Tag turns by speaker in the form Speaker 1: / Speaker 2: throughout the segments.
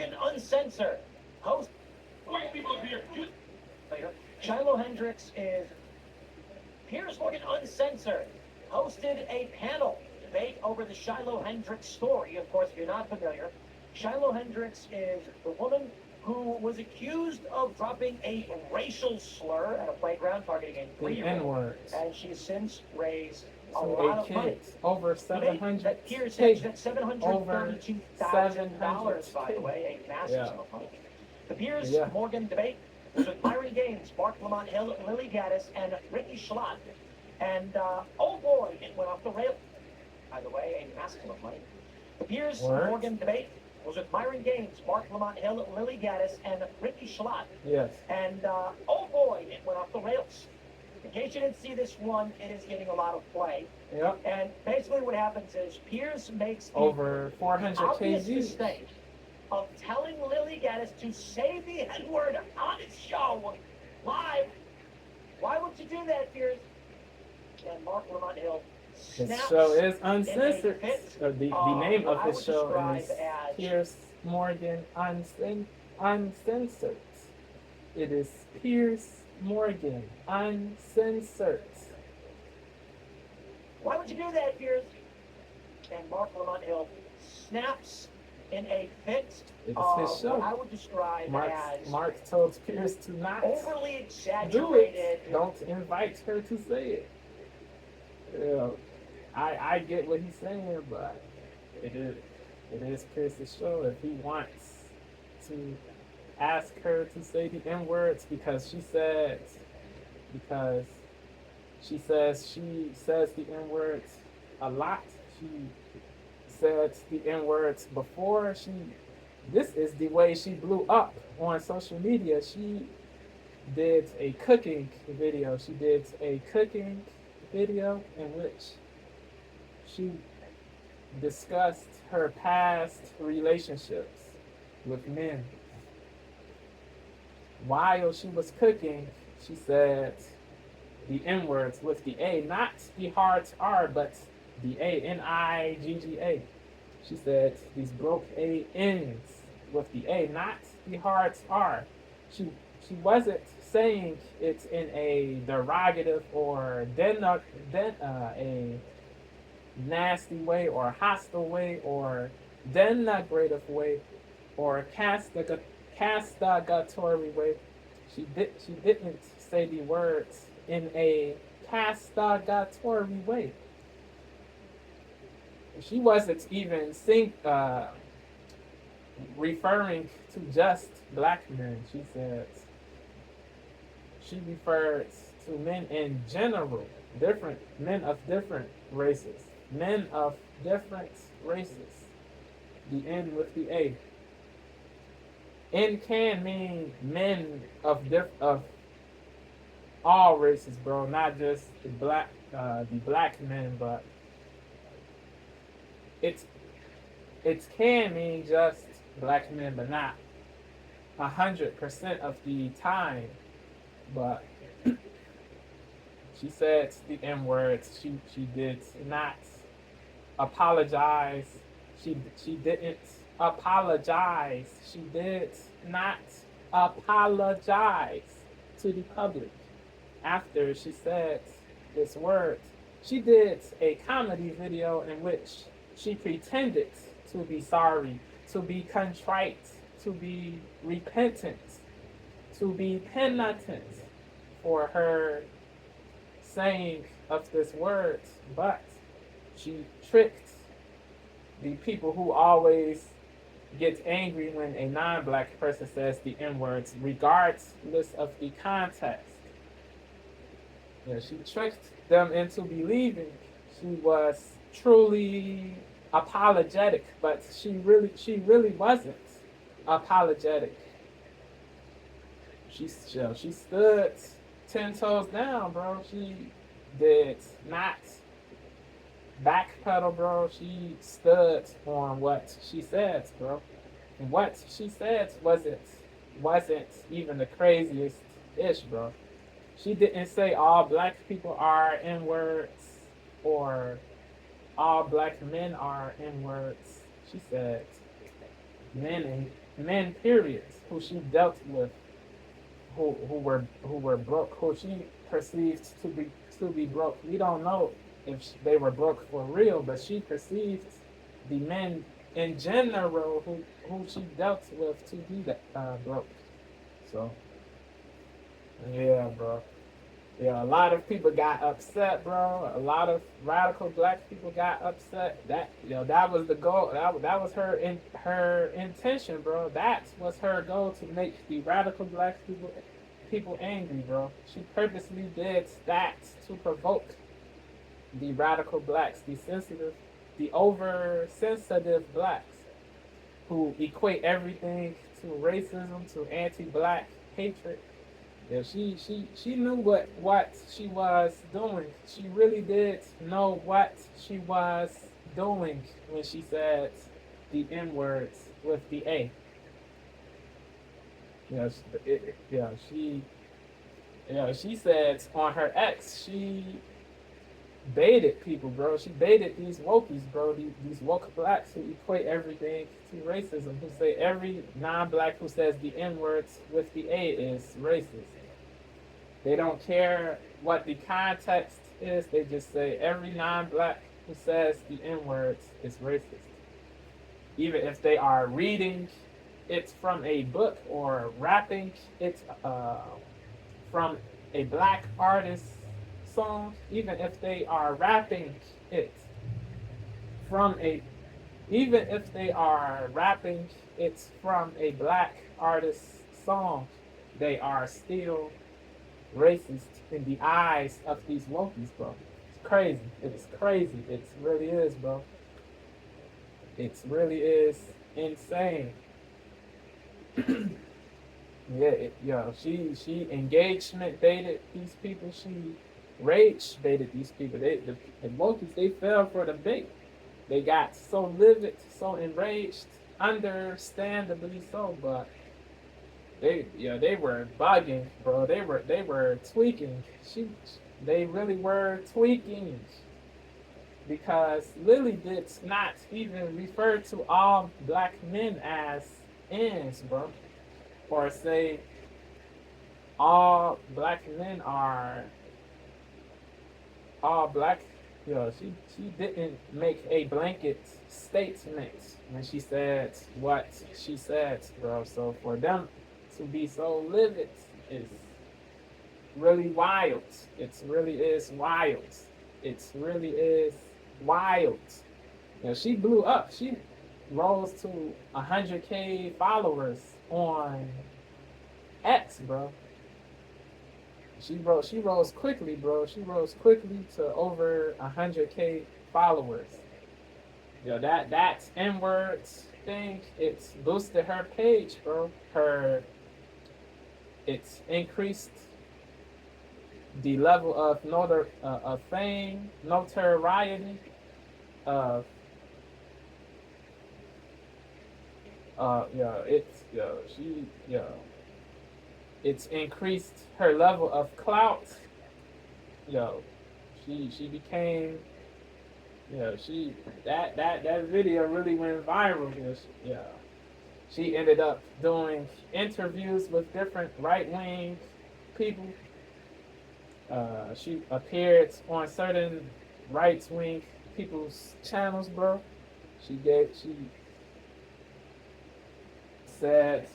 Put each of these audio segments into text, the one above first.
Speaker 1: Morgan Uncensored. Host.
Speaker 2: White people here.
Speaker 1: Shilohhendrix is Piers Morgan Uncensored hosted a panel debate over the Shilohhendrix story. Of course, if you're not familiar, Shilohhendrix is the woman who was accused of dropping a racial slur at a playground targeting a 3-year-old, and she's since raised a lot of money.
Speaker 3: Over 700.
Speaker 1: That Piers said that $732,000, by the way, a massive sum of money. The Piers Morgan debate was with Myron Gaines, Marc, Lamont, Lily Gaddis, and Ricky Schlott. And oh boy, it went off the rail. By the way, a massive sum of money. The Piers Morgan debate was with Myron Gaines, Marc, Lamont, Lily Gaddis, and Ricky Schlott.
Speaker 3: Yes.
Speaker 1: And oh boy, it went off the rails. In case you didn't see this one, it is getting a lot of play.
Speaker 3: Yep.
Speaker 1: And basically what happens is Piers makes the
Speaker 3: over 400
Speaker 1: obvious
Speaker 3: kg
Speaker 1: mistake of telling Lily Gaddis to say the N-word on his show live. Why would you do that, Piers? And Marc Lamont
Speaker 3: This show is uncensored. The name of this show is Piers Morgan Uncensored. It is Piers Morgan Uncensored.
Speaker 1: Why would you do that, Piers? And Marc Lamont snaps in a fit
Speaker 3: It is
Speaker 1: of
Speaker 3: his show.
Speaker 1: what I would describe as
Speaker 3: Mark told Piers to not
Speaker 1: overly
Speaker 3: do
Speaker 1: exaggerated.
Speaker 3: it. Don't invite her to say it. I get what he's saying, but it is Piers' show. If he wants to ask her to say the N-words because she says she says the N-words a lot. She said the N-words before. This is the way she blew up on social media. She did a cooking video. She did a cooking video in which she discussed her past relationships with men. While she was cooking, she said the N-words with the A, not the hard R, but the A, N-I-G-G-A. She said these broke A-N's with the A, not the hard R. She wasn't saying it in a derogative or a nasty way or hostile way or denigrative way or castigatory way. She didn't say the words in a castigatory way. She wasn't even referring to just black men. She said she referred to men in general, different men of different races. Men of different races. The N with the A. N can mean men of all races, bro. Not just the black men, but it can mean just black men, but not 100% of the time. But she said the N words. She did not apologize. She didn't apologize. She did not apologize to the public after she said this word. She did a comedy video in which she pretended to be sorry, to be contrite, to be repentant, to be penitent for her saying of this word, but she tricked the people who always get angry when a non-black person says the N-words, regardless of the context. Yeah, she tricked them into believing she was truly apologetic, but she really wasn't apologetic. She stood 10 toes down, bro. She did not backpedal, bro. She stood on what she said, bro. And what she said wasn't even the craziest ish, bro. She didn't say all black people are N-words or all black men are N-words. She said men men, periods, who she dealt with, who were broke, who she perceived to be broke. We don't know if they were broke for real, but she perceived the men in general who she dealt with to be that broke. So yeah, bro. Yeah, a lot of people got upset, bro. A lot of radical black people got upset. That was the goal. That was her intention, bro. That was her goal, to make the radical black people angry, bro. She purposely did that to provoke the radical blacks, the sensitive, the oversensitive blacks, who equate everything to racism, to anti-black hatred. Yeah, she knew what she was doing. She really did know what she was doing when she said the N words with the A. She said on her ex, she baited people, bro. She baited these wokies, bro. These woke blacks who equate everything to racism, who say every non-black who says the N words with the A is racist. They don't care what the context is. They just say every non-black who says the N words is racist. Even if they are reading it from a book or rapping it from a black artist song, even if they are rapping it from a, even if they are rapping it from a black artist song, they are still racist in the eyes of these wokies, bro. It's crazy. It's crazy. It really is, bro. It really is insane. She engagement baited these people. She rage baited these people. The wokies, they fell for the bait. They got so livid, so enraged, understandably so, but they were bugging, bro. They were tweaking. They really were tweaking, because Lily did not even refer to all black men as ends, bro, or say all black men are all black. She didn't make a blanket statement when she said what she said, bro. So for them to be so livid is really wild. It really is wild. It really is wild. She blew up. She rose to 100K followers on X, bro. She rose quickly, bro. She rose quickly to over 100K followers. That N-words thing, it's boosted her page, bro. It's increased the level of fame, notoriety, of it's increased her level of clout. She became, that video really went viral. She ended up doing interviews with different right-wing people. She appeared on certain right-wing people's channels, bro. She said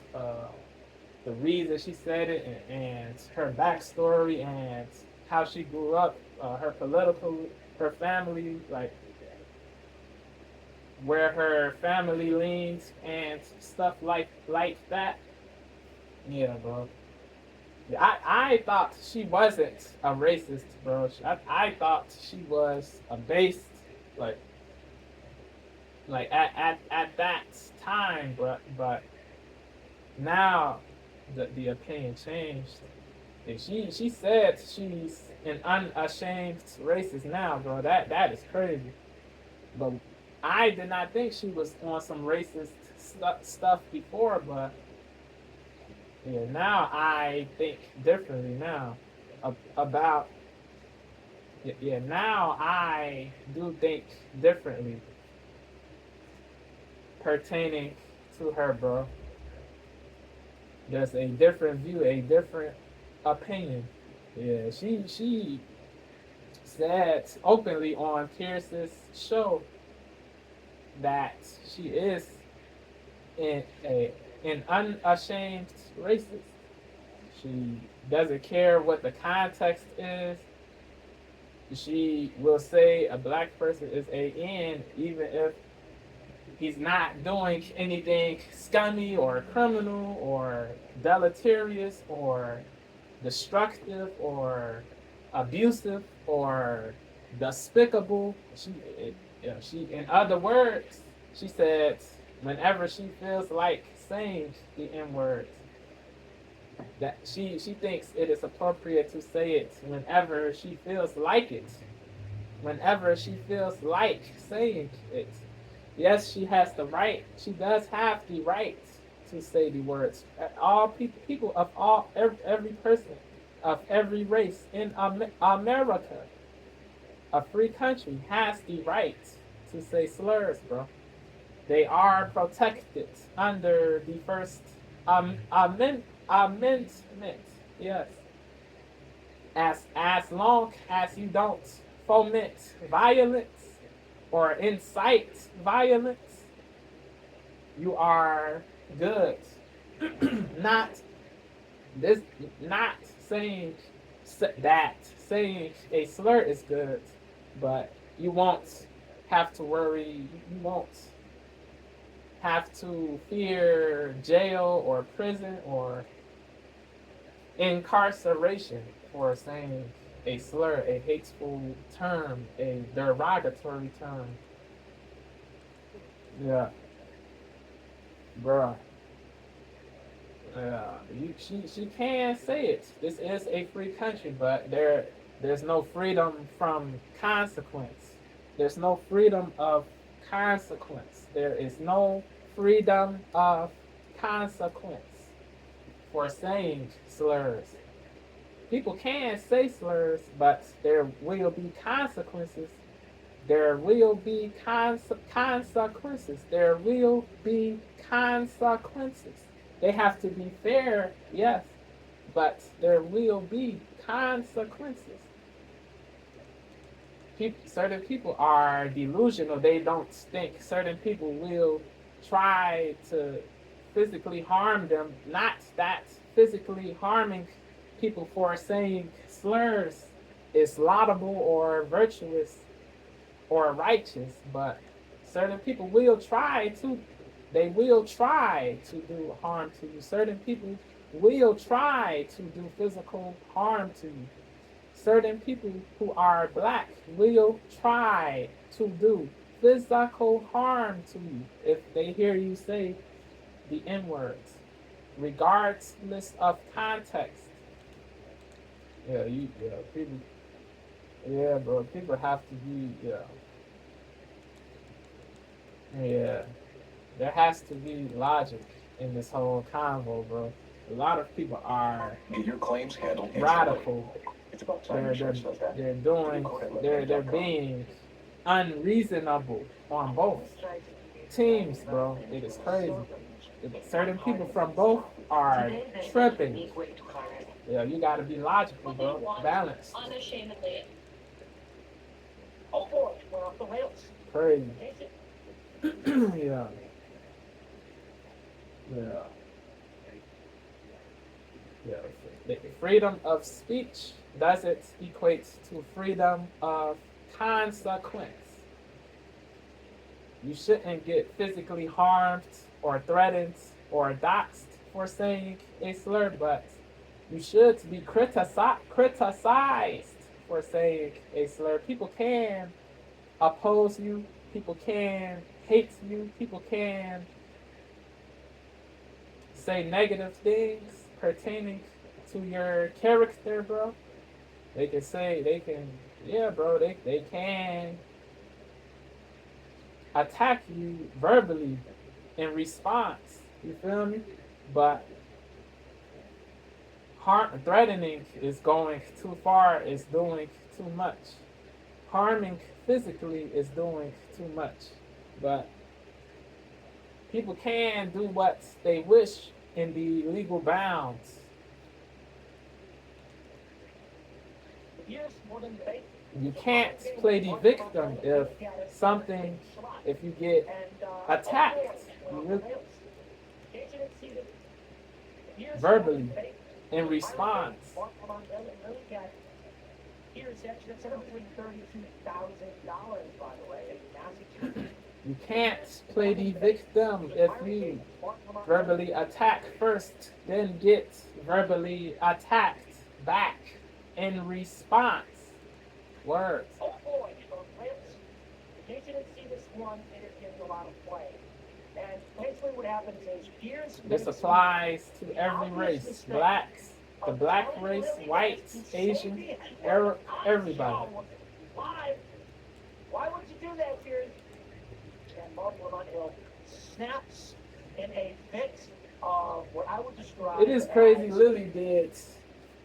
Speaker 3: the reason she said it, and her backstory, and how she grew up, her family, like where her family leans and stuff like that. Yeah, bro. I thought she wasn't a racist, bro. I thought she was a based, like at that time, but now the opinion changed. And she said she's an unashamed racist now, bro. That is crazy. But I did not think she was on some racist stuff before, but now I think differently now about. Now I do think differently pertaining to her, bro. There's a different view, a different opinion. Yeah, she said openly on Piers's show that she is an unashamed racist. She doesn't care what the context is. She will say a black person is a N even if he's not doing anything scummy or criminal or deleterious or destructive or abusive or despicable. In other words, she said, whenever she feels like saying the N word, that she thinks it is appropriate to say it whenever she feels like it. Whenever she feels like saying it. Yes, she has the right. She does have the right to say the words. All people of every person of every race in America, a free country, has the right to say slurs, bro. They are protected under the First Amendment. Yes, as long as you don't foment violence or incite violence, you are good. not this, not saying that saying a slur is good, but you won't have to worry. You won't have to fear jail or prison or incarceration for saying a slur, a hateful term, a derogatory term. Yeah, bruh. Yeah, she can say it. This is a free country, but there's no freedom from consequence. There's no freedom of consequence. There is no freedom of consequence for saying slurs. People can say slurs, but there will be consequences. There will be consequences. There will be consequences. They have to be fair, yes, but there will be consequences. Certain people are delusional. They don't think certain people will try to physically harm them. Not that physically harming people for saying slurs is laudable or virtuous or righteous, but certain people will try to. They will try to do harm to you. Certain people will try to do physical harm to you. Certain people who are black will try to do physical harm to you if they hear you say the N words, regardless of context. People. Yeah, bro. People have to be. Yeah. There has to be logic in this whole convo, bro. A lot of people are
Speaker 2: Get your claims handled
Speaker 3: radical.
Speaker 2: It's about time
Speaker 3: They're being unreasonable on both teams, bro. It is crazy. Certain people from both are tripping. Yeah, you gotta be logical, bro. Balanced.
Speaker 1: Unashamedly. Oh boy, we're off the rails.
Speaker 3: Crazy. Yeah. Yeah. Yeah. The freedom of speech doesn't equate to freedom of consequence. You shouldn't get physically harmed or threatened or doxxed for saying a slur, but you should be criticized for saying a slur. People can oppose you. People can hate you. People can say negative things pertaining to your character, bro. They can, bro, they can attack you verbally in response. You feel me? But threatening is going too far, is doing too much. Harming physically is doing too much. But people can do what they wish in the legal bounds.
Speaker 1: Piers Morgan debate.
Speaker 3: You can't play the victim if you get attacked verbally in response. You can't play the victim if you verbally attack first, then get verbally attacked back in response. Words.
Speaker 1: Oh boy, in case you didn't see this one, it is getting a lot of play. And basically what happens is Piers.
Speaker 3: This applies to every race. Blacks, the black race, whites, Asian, everybody.
Speaker 1: Why would you do that, Piers? And Marc snaps in a fit of what I would describe.
Speaker 3: It is crazy. Lily did.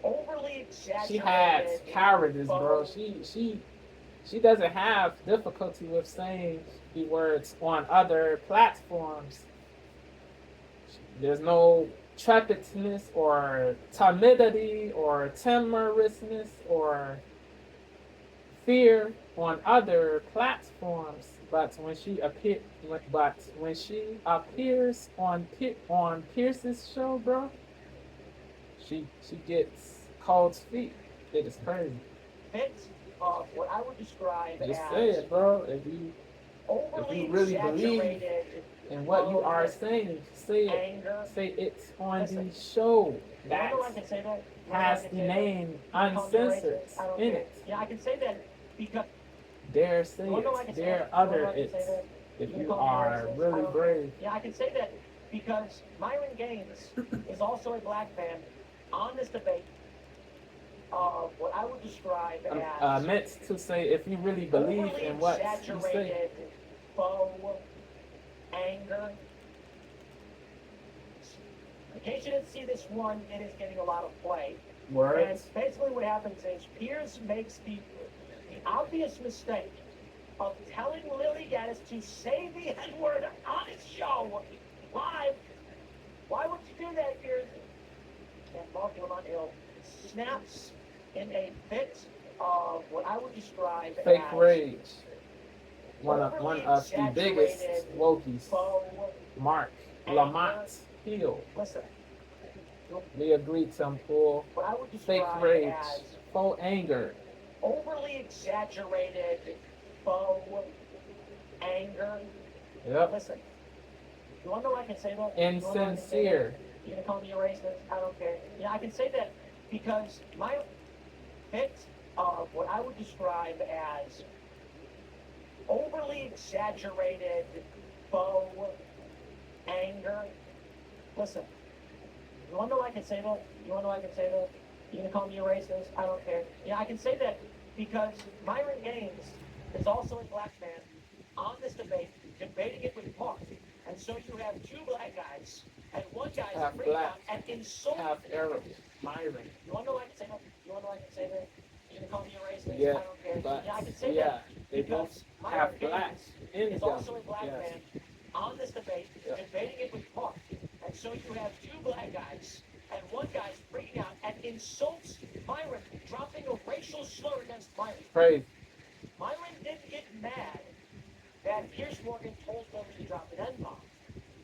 Speaker 1: Overly exaggerated.
Speaker 3: She had cowardice, bro. She doesn't have difficulty with saying the words on other platforms. There's no trepidness or timidity or timorousness or fear on other platforms. But when she appears on Piers's show, bro, she gets cold feet. It is crazy.
Speaker 1: Bits of what I would describe
Speaker 3: Just
Speaker 1: as
Speaker 3: say it, bro. If you really believe in what you are saying, say it.
Speaker 1: Anger.
Speaker 3: Say it on the show that has the name uncensored in it.
Speaker 1: Yeah, I can say that because.
Speaker 3: Dare say it. Dare utter it. If you are really brave.
Speaker 1: Yeah, I can say that because Myron Gaines is also a black man on this debate of what I would describe as
Speaker 3: meant to say if you really believe in what you say.
Speaker 1: Faux anger. In case you didn't see this one, it is getting a lot of play.
Speaker 3: Words.
Speaker 1: And basically what happens is Piers makes the obvious mistake of telling Lily Gaddis to say the N-word on his show live. Why would you do that, Piers? And Marc snaps in a fit of what I would describe
Speaker 3: fake
Speaker 1: as
Speaker 3: rage. One of the biggest wokies. Marc, Lamont,
Speaker 1: Listen.
Speaker 3: We agree, timpool.
Speaker 1: What I would
Speaker 3: Fake
Speaker 1: describe
Speaker 3: rage.
Speaker 1: as
Speaker 3: Faux anger.
Speaker 1: overly exaggerated faux anger.
Speaker 3: Yep.
Speaker 1: Listen, you want to know why I can say that?
Speaker 3: Insincere.
Speaker 1: You're going to call me a racist? I don't care. I can say that because my bit of what I would describe as overly exaggerated faux anger. Listen, you want to know why I can say that? You're going to call me a racist? I don't care. I can say that because Myron Gaines is also a black man on this debate, debating it with Marc. And so you have two black guys, and one guy's
Speaker 3: Half
Speaker 1: bringing
Speaker 3: black,
Speaker 1: out and insult.
Speaker 3: half Arab. Myron.
Speaker 1: You want to know why I can say that? You're going to call me a racist?
Speaker 3: Yeah,
Speaker 1: I don't care.
Speaker 3: but
Speaker 1: I can say
Speaker 3: yeah,
Speaker 1: that
Speaker 3: they
Speaker 1: because
Speaker 3: both
Speaker 1: Myron
Speaker 3: have black
Speaker 1: Gaines
Speaker 3: in
Speaker 1: is
Speaker 3: them.
Speaker 1: also a black
Speaker 3: Yes.
Speaker 1: man on this debate, debating it with Marc. And so you have two black guys, and one guy's freaking out and insults Myron, dropping a racial slur against Myron.
Speaker 3: Praise.
Speaker 1: Myron didn't get mad that Piers Morgan told them to drop an N-bomb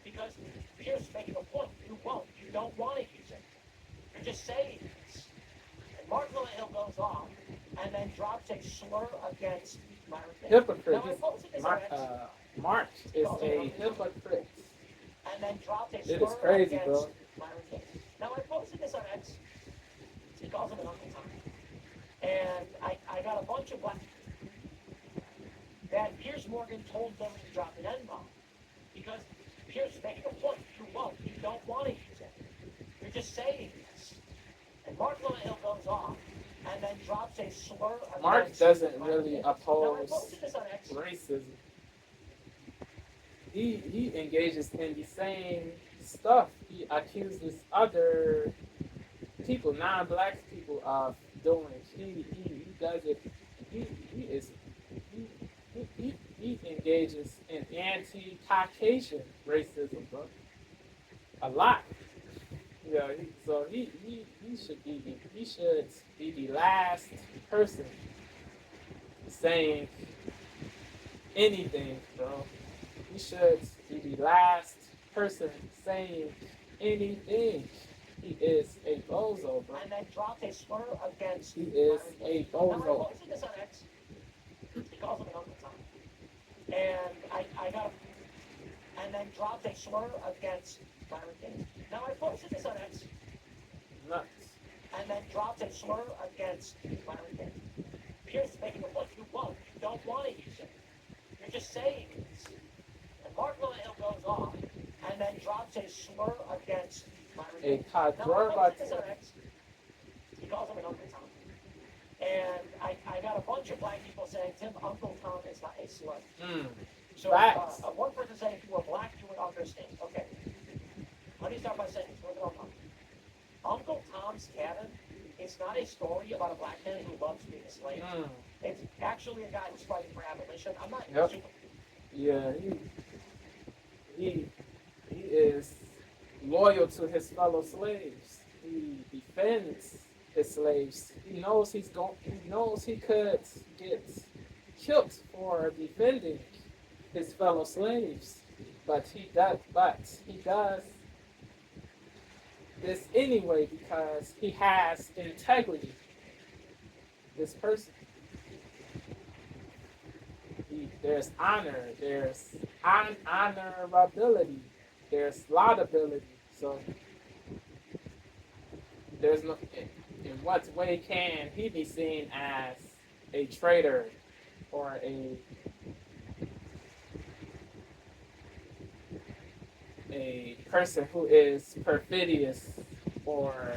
Speaker 1: because Piers is making a point. You won't. You don't want to use it. You're just saying this. And Marc Hill goes off and then drops a slur against Myron.
Speaker 3: Hypocrite.
Speaker 1: Now, I posted this on X.
Speaker 3: Marc is a hypocrite.
Speaker 1: And then dropped a
Speaker 3: It
Speaker 1: slur
Speaker 3: is crazy,
Speaker 1: against
Speaker 3: bro.
Speaker 1: Myron King. Now, I posted this on X. He calls him an Uncle Tom. And I got a bunch of black that Piers Morgan told them to drop an N-bomb because Piers is making a point. You won't. You don't want to use it. You're just saying this. And Marc Hill goes off and then drops a slur against
Speaker 3: Marc doesn't really
Speaker 1: Now, I
Speaker 3: oppose
Speaker 1: posted this on X.
Speaker 3: racism. He engages in the same stuff. He accuses other people, non-black people, of doing. He does it. He engages in anti-Caucasian racism, bro. A lot. Yeah, he should be the last person saying anything, bro. He should be the last person saying anything. He is a bozo, bro.
Speaker 1: And then dropped a slur against.
Speaker 3: He is a
Speaker 1: Now, I
Speaker 3: bozo.
Speaker 1: posted this on X. He calls him an Uncle Tom. And I got and then dropped a slur against Byron King. Now, I posted this on X.
Speaker 3: Nuts.
Speaker 1: And then dropped a slur against Byron King. Piers is making a point you won't. You don't want to use it. You're just saying this. And Marc goes off and then drops a slur against Byron
Speaker 3: A
Speaker 1: King. Now, I posted this on
Speaker 3: quadruple.
Speaker 1: X. He calls him an Uncle Tom. And I got a bunch of black people saying, Tim, Uncle Tom is not a slur. So
Speaker 3: Facts.
Speaker 1: one person saying, if you were black, you would understand. Okay. Let me start by saying this. Look it up. Uncle Tom's Cabin is not a story about a black man who loves being a slave. It's actually a guy who's fighting for abolition. I'm not
Speaker 3: Yep.
Speaker 1: super.
Speaker 3: Yeah, he is loyal to his fellow slaves. He defends his slaves. He knows he could get killed for defending his fellow slaves. But he does this anyway because he has integrity. This person. There's honor, there's honorability, there's laudability. So there's no. In what way can he be seen as a traitor or a person who is perfidious or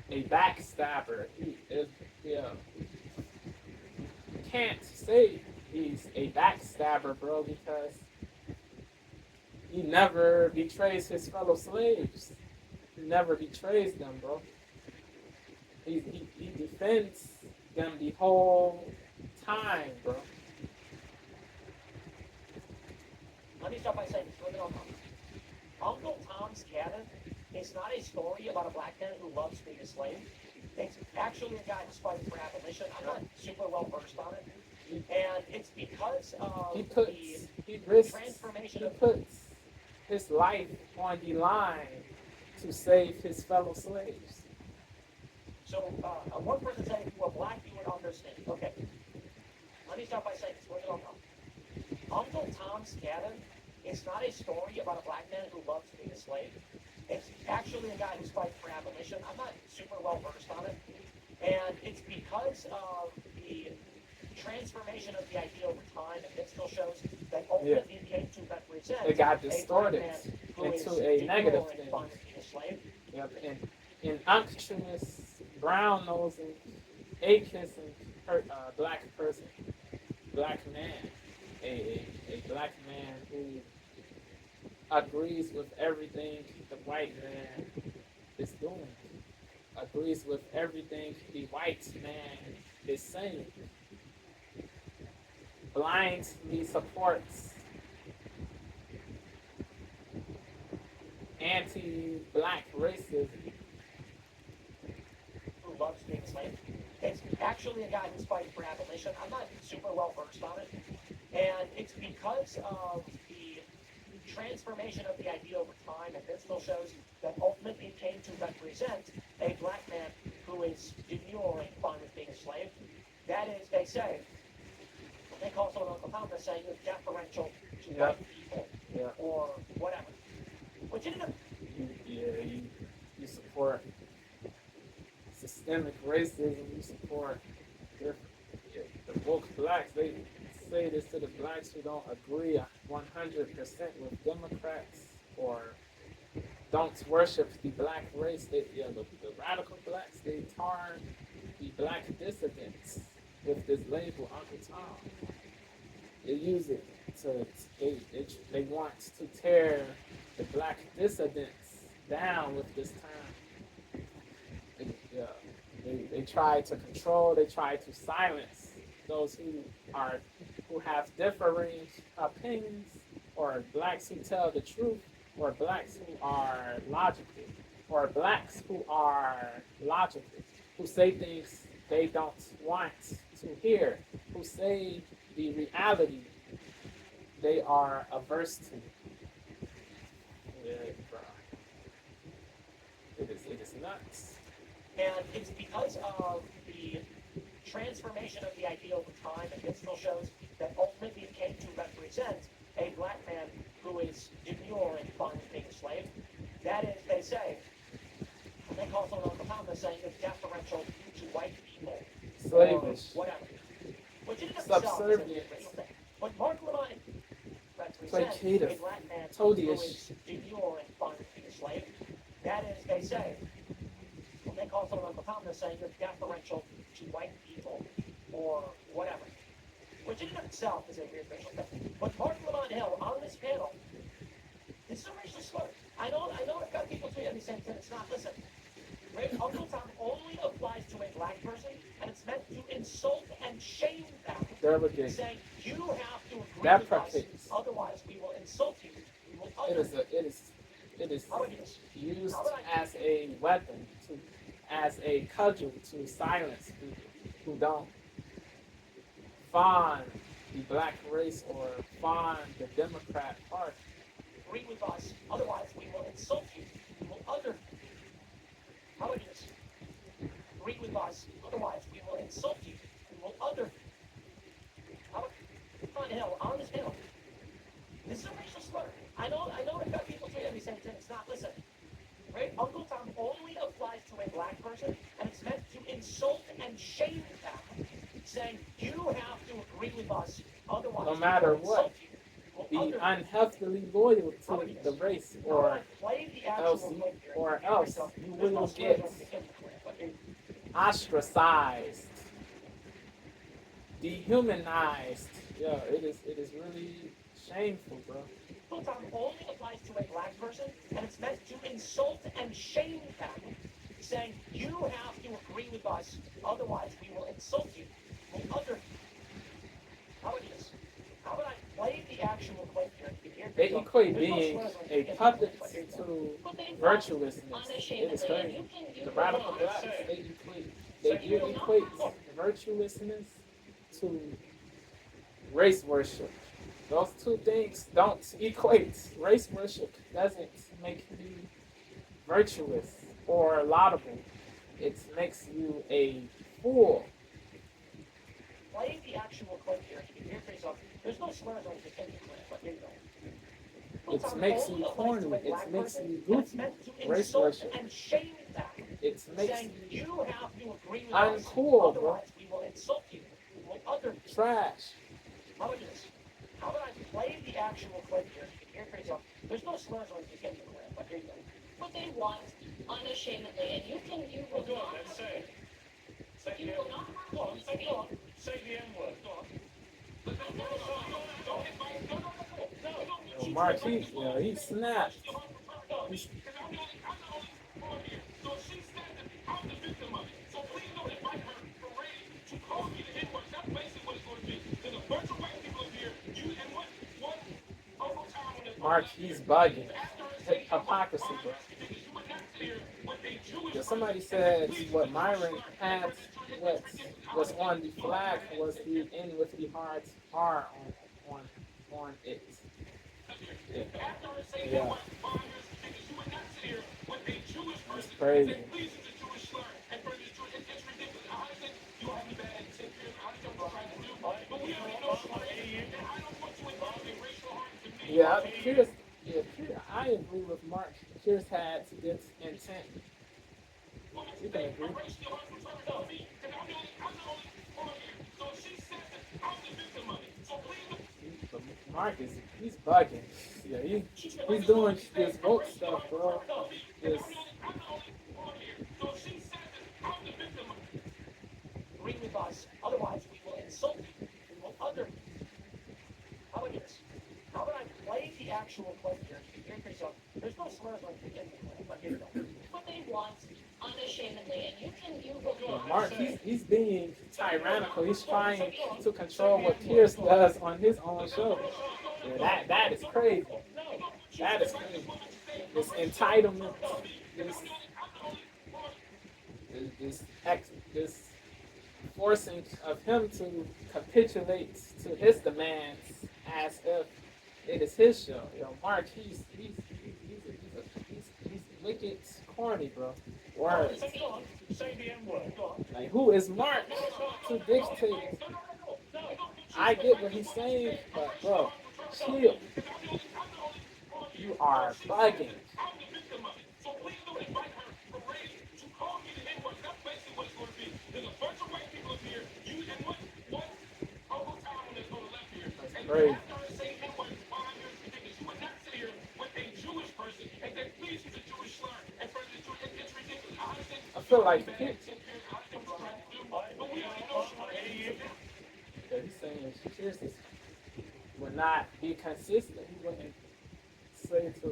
Speaker 3: a backstabber? He is, yeah. Can't say he's a backstabber, bro, because he never betrays his fellow slaves. He never betrays them, bro. He defends them the whole time, bro.
Speaker 1: Let me start by saying this. Look it up. Uncle Tom's Cabin is not a story about a black man who loves being a slave. It's actually a guy who's fighting for abolition. I'm not super well versed on it. And it's because of
Speaker 3: He
Speaker 1: transformation of
Speaker 3: puts his life on the line to save his fellow slaves.
Speaker 1: So one person said if you were black, you would understand. Okay. Let me start by saying this. Look it up. Uncle Tom's Cabin is not a story about a black man who loves being a slave. It's actually a guy who's fighting for abolition. I'm not super well versed on it. And it's because of the transformation of the idea over time, and it still shows that ultimately it came to represent
Speaker 3: It got
Speaker 1: a black
Speaker 3: distorted
Speaker 1: man who
Speaker 3: into
Speaker 1: is
Speaker 3: a negative
Speaker 1: demoralized and
Speaker 3: thing.
Speaker 1: fine with being a slave.
Speaker 3: Yep, and unctuous, brown-nosing, A-kissing black person, black man, a black man who agrees with everything the white man is doing, agrees with everything the white man is saying, blindly supports anti-black racism.
Speaker 1: Who loves being a slave. It's actually a guy who's fighting for abolition. I'm not super well versed on it. And it's because of the transformation of the idea over time, and it still shows that ultimately it came to represent a black man who is demure and fine with being a slave. That is, they say, they call someone Uncle Tom, they're saying you're deferential to white people or whatever. Which isn't
Speaker 3: You support systemic racism. You support the woke blacks. They say this to the blacks who don't agree 100% with Democrats or don't worship the black race. The radical blacks, they tar the black dissidents with this label, Uncle Tom. They use it they want to tear the black dissidents down with this term. They try to control, they try to silence those who have differing opinions or blacks who tell the truth. or blacks who are logical, or blacks who are logical, who say things they don't want to hear, who say the reality they are averse to. Yeah, bro. It is nuts.
Speaker 1: And it's because of the transformation of the idea over time, and it still shows that ultimately it came to represent a black man who is demure and fond of being a slave. That is, they say, and they call someone on the Muhammad saying it's deferential to white people.
Speaker 3: Slavish.
Speaker 1: Or whatever. Which in and of itself is a
Speaker 3: Subservient.
Speaker 1: real thing. But Marc Lamont represents
Speaker 3: Placative.
Speaker 1: a black man who
Speaker 3: Toadyish.
Speaker 1: is demure and fond of being a slave. That is, they say, when they call someone on the Muhammad saying it's deferential to white people or whatever. Which in and of itself is a weird racial thing. But Marc Lamont Hill on this panel, this is a racial slur. I know I've got people tweeting me saying it's not. Listen, Uncle Tom only applies to a black person, and it's meant to insult and shame them.
Speaker 3: Delegate.
Speaker 1: Saying you have to agree
Speaker 3: That
Speaker 1: with us,
Speaker 3: practice.
Speaker 1: otherwise we will insult you. We will
Speaker 3: It is
Speaker 1: How it is.
Speaker 3: used as a weapon, as a cudgel to silence people who don't fond the black race or fond the Democrat Party.
Speaker 1: Agree with us, otherwise we will insult you. We will How it is. Agree with us, otherwise we will insult you. We will on Hill, on this hill. This is a racial slur. I know I've got people tweeting me saying it's not. Listen, right? Uncle Tom only applies to a black person, and it's meant to insult and shame them. Saying you have to agree with us, otherwise
Speaker 3: No matter
Speaker 1: we will
Speaker 3: what,
Speaker 1: insult you.
Speaker 3: be unhealthily loyal to the race, or else you will get ostracized, dehumanized. Yeah, it is really shameful, bro.
Speaker 1: Uncle Tom only applies to a black person, and it's meant to insult and shame them. Saying you have to agree with us, otherwise we will insult you. How it is. How would I play the actual clip here?
Speaker 3: They equate being a puppet to virtuousness. It is crazy. The radical blacks, they equate virtuousness to race worship. Those two things don't equate. Race worship doesn't make you virtuous or laudable. It makes you a fool.
Speaker 1: Play the actual clip here. You can hear for yourself. There's no slurs on the clip, but here you go.
Speaker 3: It makes you corny. It makes you goofy. Race worship.
Speaker 1: And shame them.
Speaker 3: It makes
Speaker 1: you have to agree with
Speaker 3: uncool,
Speaker 1: us,
Speaker 3: bro.
Speaker 1: otherwise we will insult you. We will
Speaker 3: Trash.
Speaker 1: How would this? How would I play the actual clip here? You can hear for yourself. There's no slurs on the clip, but here you go.
Speaker 4: What they want unashamedly, and you will
Speaker 2: Go on,
Speaker 4: not.
Speaker 2: then say it. Say
Speaker 4: You
Speaker 2: the
Speaker 4: will
Speaker 2: N-word.
Speaker 4: not.
Speaker 2: Go on, say go on. Say the N-word. Go on.
Speaker 3: Marc, he snapped. Marc, he's bugging. Hypocrisy, bro. Yeah, somebody said what Myron had, what was on the flag was the N with the hard R on it. Yeah. Yeah. It's crazy. Yeah, Piers, I agree with Marc. Piers had this intent. You can agree. Marc he's bugging. Yeah, he's doing this woke stuff, bro. This.
Speaker 1: Agree with us, otherwise we will insult you. We will How it is? How would I play the actual clip here? You can hear for yourself. There's no slurs on the clip, but here you go.
Speaker 4: What they want unashamedly, and you will
Speaker 3: Yeah,
Speaker 4: not.
Speaker 3: Marc, he's being tyrannical. He's trying to control what Piers does on his own show. Yeah, that is crazy. That is crazy. This entitlement, this forcing of him to capitulate to his demands as if it is his show. Mark, he's wicked corny, bro. Words.
Speaker 2: Say the N word. Go on.
Speaker 3: Like, who is Mark to dictate? I get what he's saying, but bro, chill. You are bugging. That's crazy. I feel like he's saying Piers would not be consistent. He wouldn't say to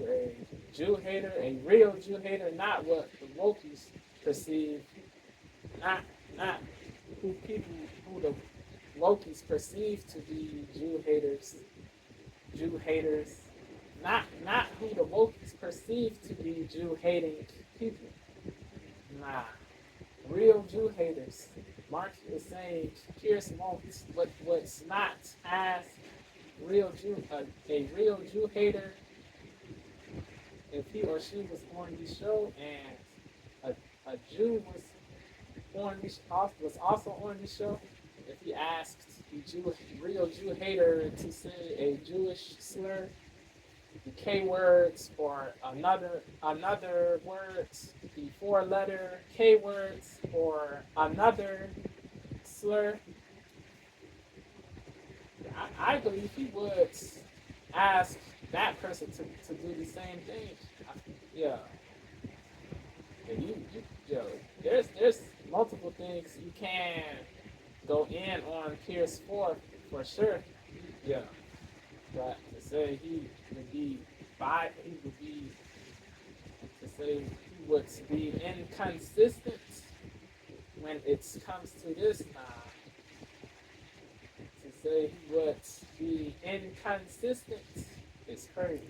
Speaker 3: a Jew hater, a real Jew hater, not what the wokies perceive, not who the wokies perceive to be Jew haters, not who the wokies perceive to be Jew hating people. Nah, real Jew haters. Mark is saying Piers won't, what's not as real Jew, a real Jew hater, if he or she was on the show and a Jew was also on the show, if he asked the real Jew hater to say a Jewish slur, the K words or another words, the 4-letter K words or another slur, I believe he would ask that person to do the same thing. Yeah. There's multiple things you can go in on Piers for sure. Yeah. But to say he would be inconsistent when it comes to this time. To say he would be inconsistent is crazy.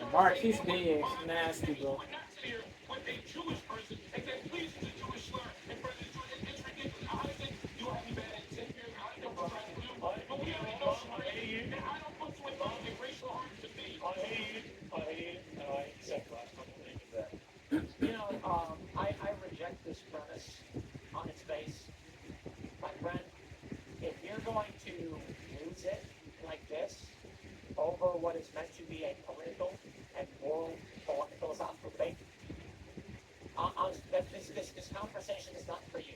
Speaker 3: And Mark, he's being nasty, bro.
Speaker 1: I reject this premise on its face. My friend, if you're going to lose it like this over what is meant to be a political and moral philosophical debate, this conversation is not for you.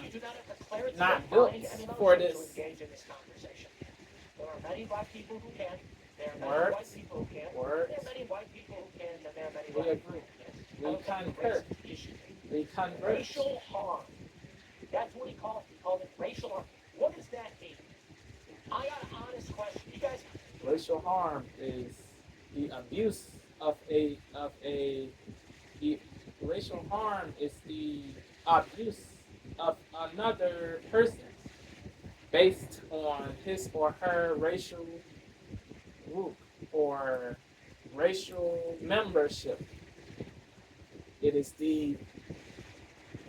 Speaker 1: You do not have the clarity
Speaker 3: Not
Speaker 1: of
Speaker 3: built
Speaker 1: mind and
Speaker 3: for
Speaker 1: emotion
Speaker 3: this.
Speaker 1: to engage in this conversation. There are many black people who can. There are many
Speaker 3: Words.
Speaker 1: white people who can.
Speaker 3: Words.
Speaker 1: There are many white people who can, and there are many
Speaker 3: We
Speaker 1: black
Speaker 3: agree.
Speaker 1: people who can.
Speaker 3: We concur. We converge.
Speaker 1: Racial harm. That's what he called it. He called it racial harm. What does that mean? I got an honest question. You guys.
Speaker 3: Racial harm is the abuse of racial harm is the abuse of another person based on his or her racial group or racial membership. It is the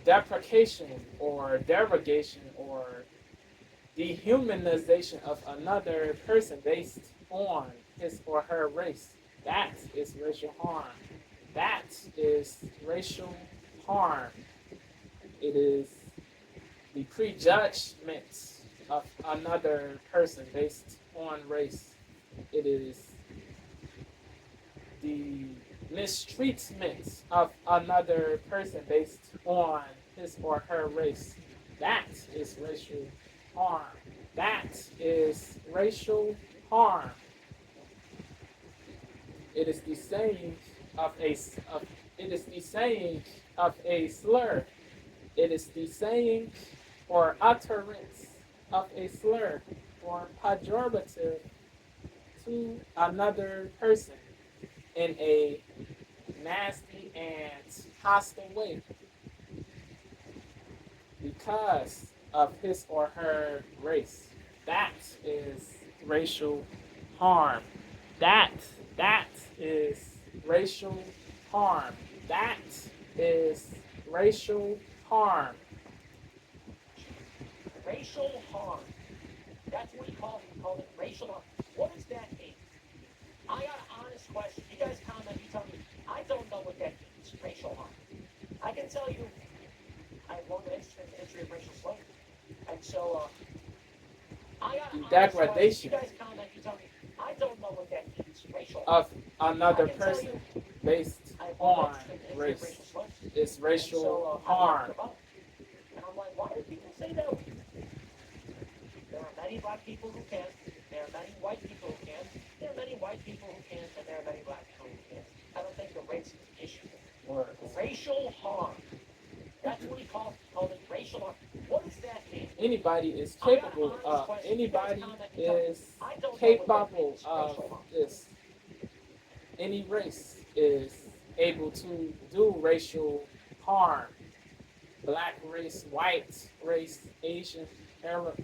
Speaker 3: deprecation or derogation or dehumanization of another person based on his or her race. That is racial harm. That is racial harm. It is the prejudgment of another person based on race. It is the mistreatment of another person based on his or her race. That is racial harm. That is racial harm. It is the saying of a slur. It is the saying or utterance of a slur or pejorative to another person in a nasty and hostile way. The because of his or her race. That is racial harm. That is racial harm. That is racial harm.
Speaker 1: Racial harm. That's what he called it racial harm. What does that mean? I got an honest question. You guys comment, you tell me. I don't know what that means, racial harm. I can tell you, I have long interest in the history of racial slavery. And so, I got an honest question.
Speaker 3: Degradation.
Speaker 1: You guys comment, you tell me. I don't know what that means, racial
Speaker 3: Of
Speaker 1: harm.
Speaker 3: another person based on race. It's racial harm.
Speaker 1: And I'm like, why do people say that? There are many black people who can. There are many white people who can. There are many white people who can, and there are many black people who can't. I don't think the race is an issue. Racial harm. That's what he called it racial harm. What does that mean?
Speaker 3: Anybody is capable of this. Any race is able to do racial harm. Black race, white race, Asian, Arab,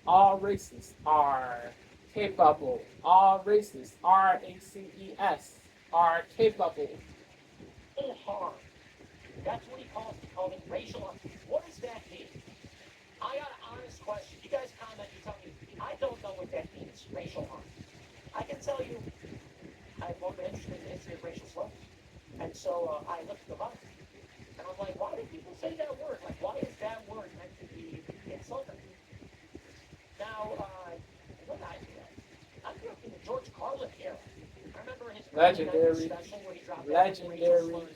Speaker 3: all races are capable. All races, RACES, are capable.
Speaker 1: Harm. That's what he called it racial harm. What does that mean? I got an honest question. You guys comment, you tell me. I don't know what that means, racial harm. I can tell you, I have long been interested in the history of racial slurs. And so I looked them up. And I'm like, why do people say that word? Like, why is that word meant to be insulting? Now, what I do that? I grew up in the George Carlin era. I remember his
Speaker 3: Legendary
Speaker 1: special where he dropped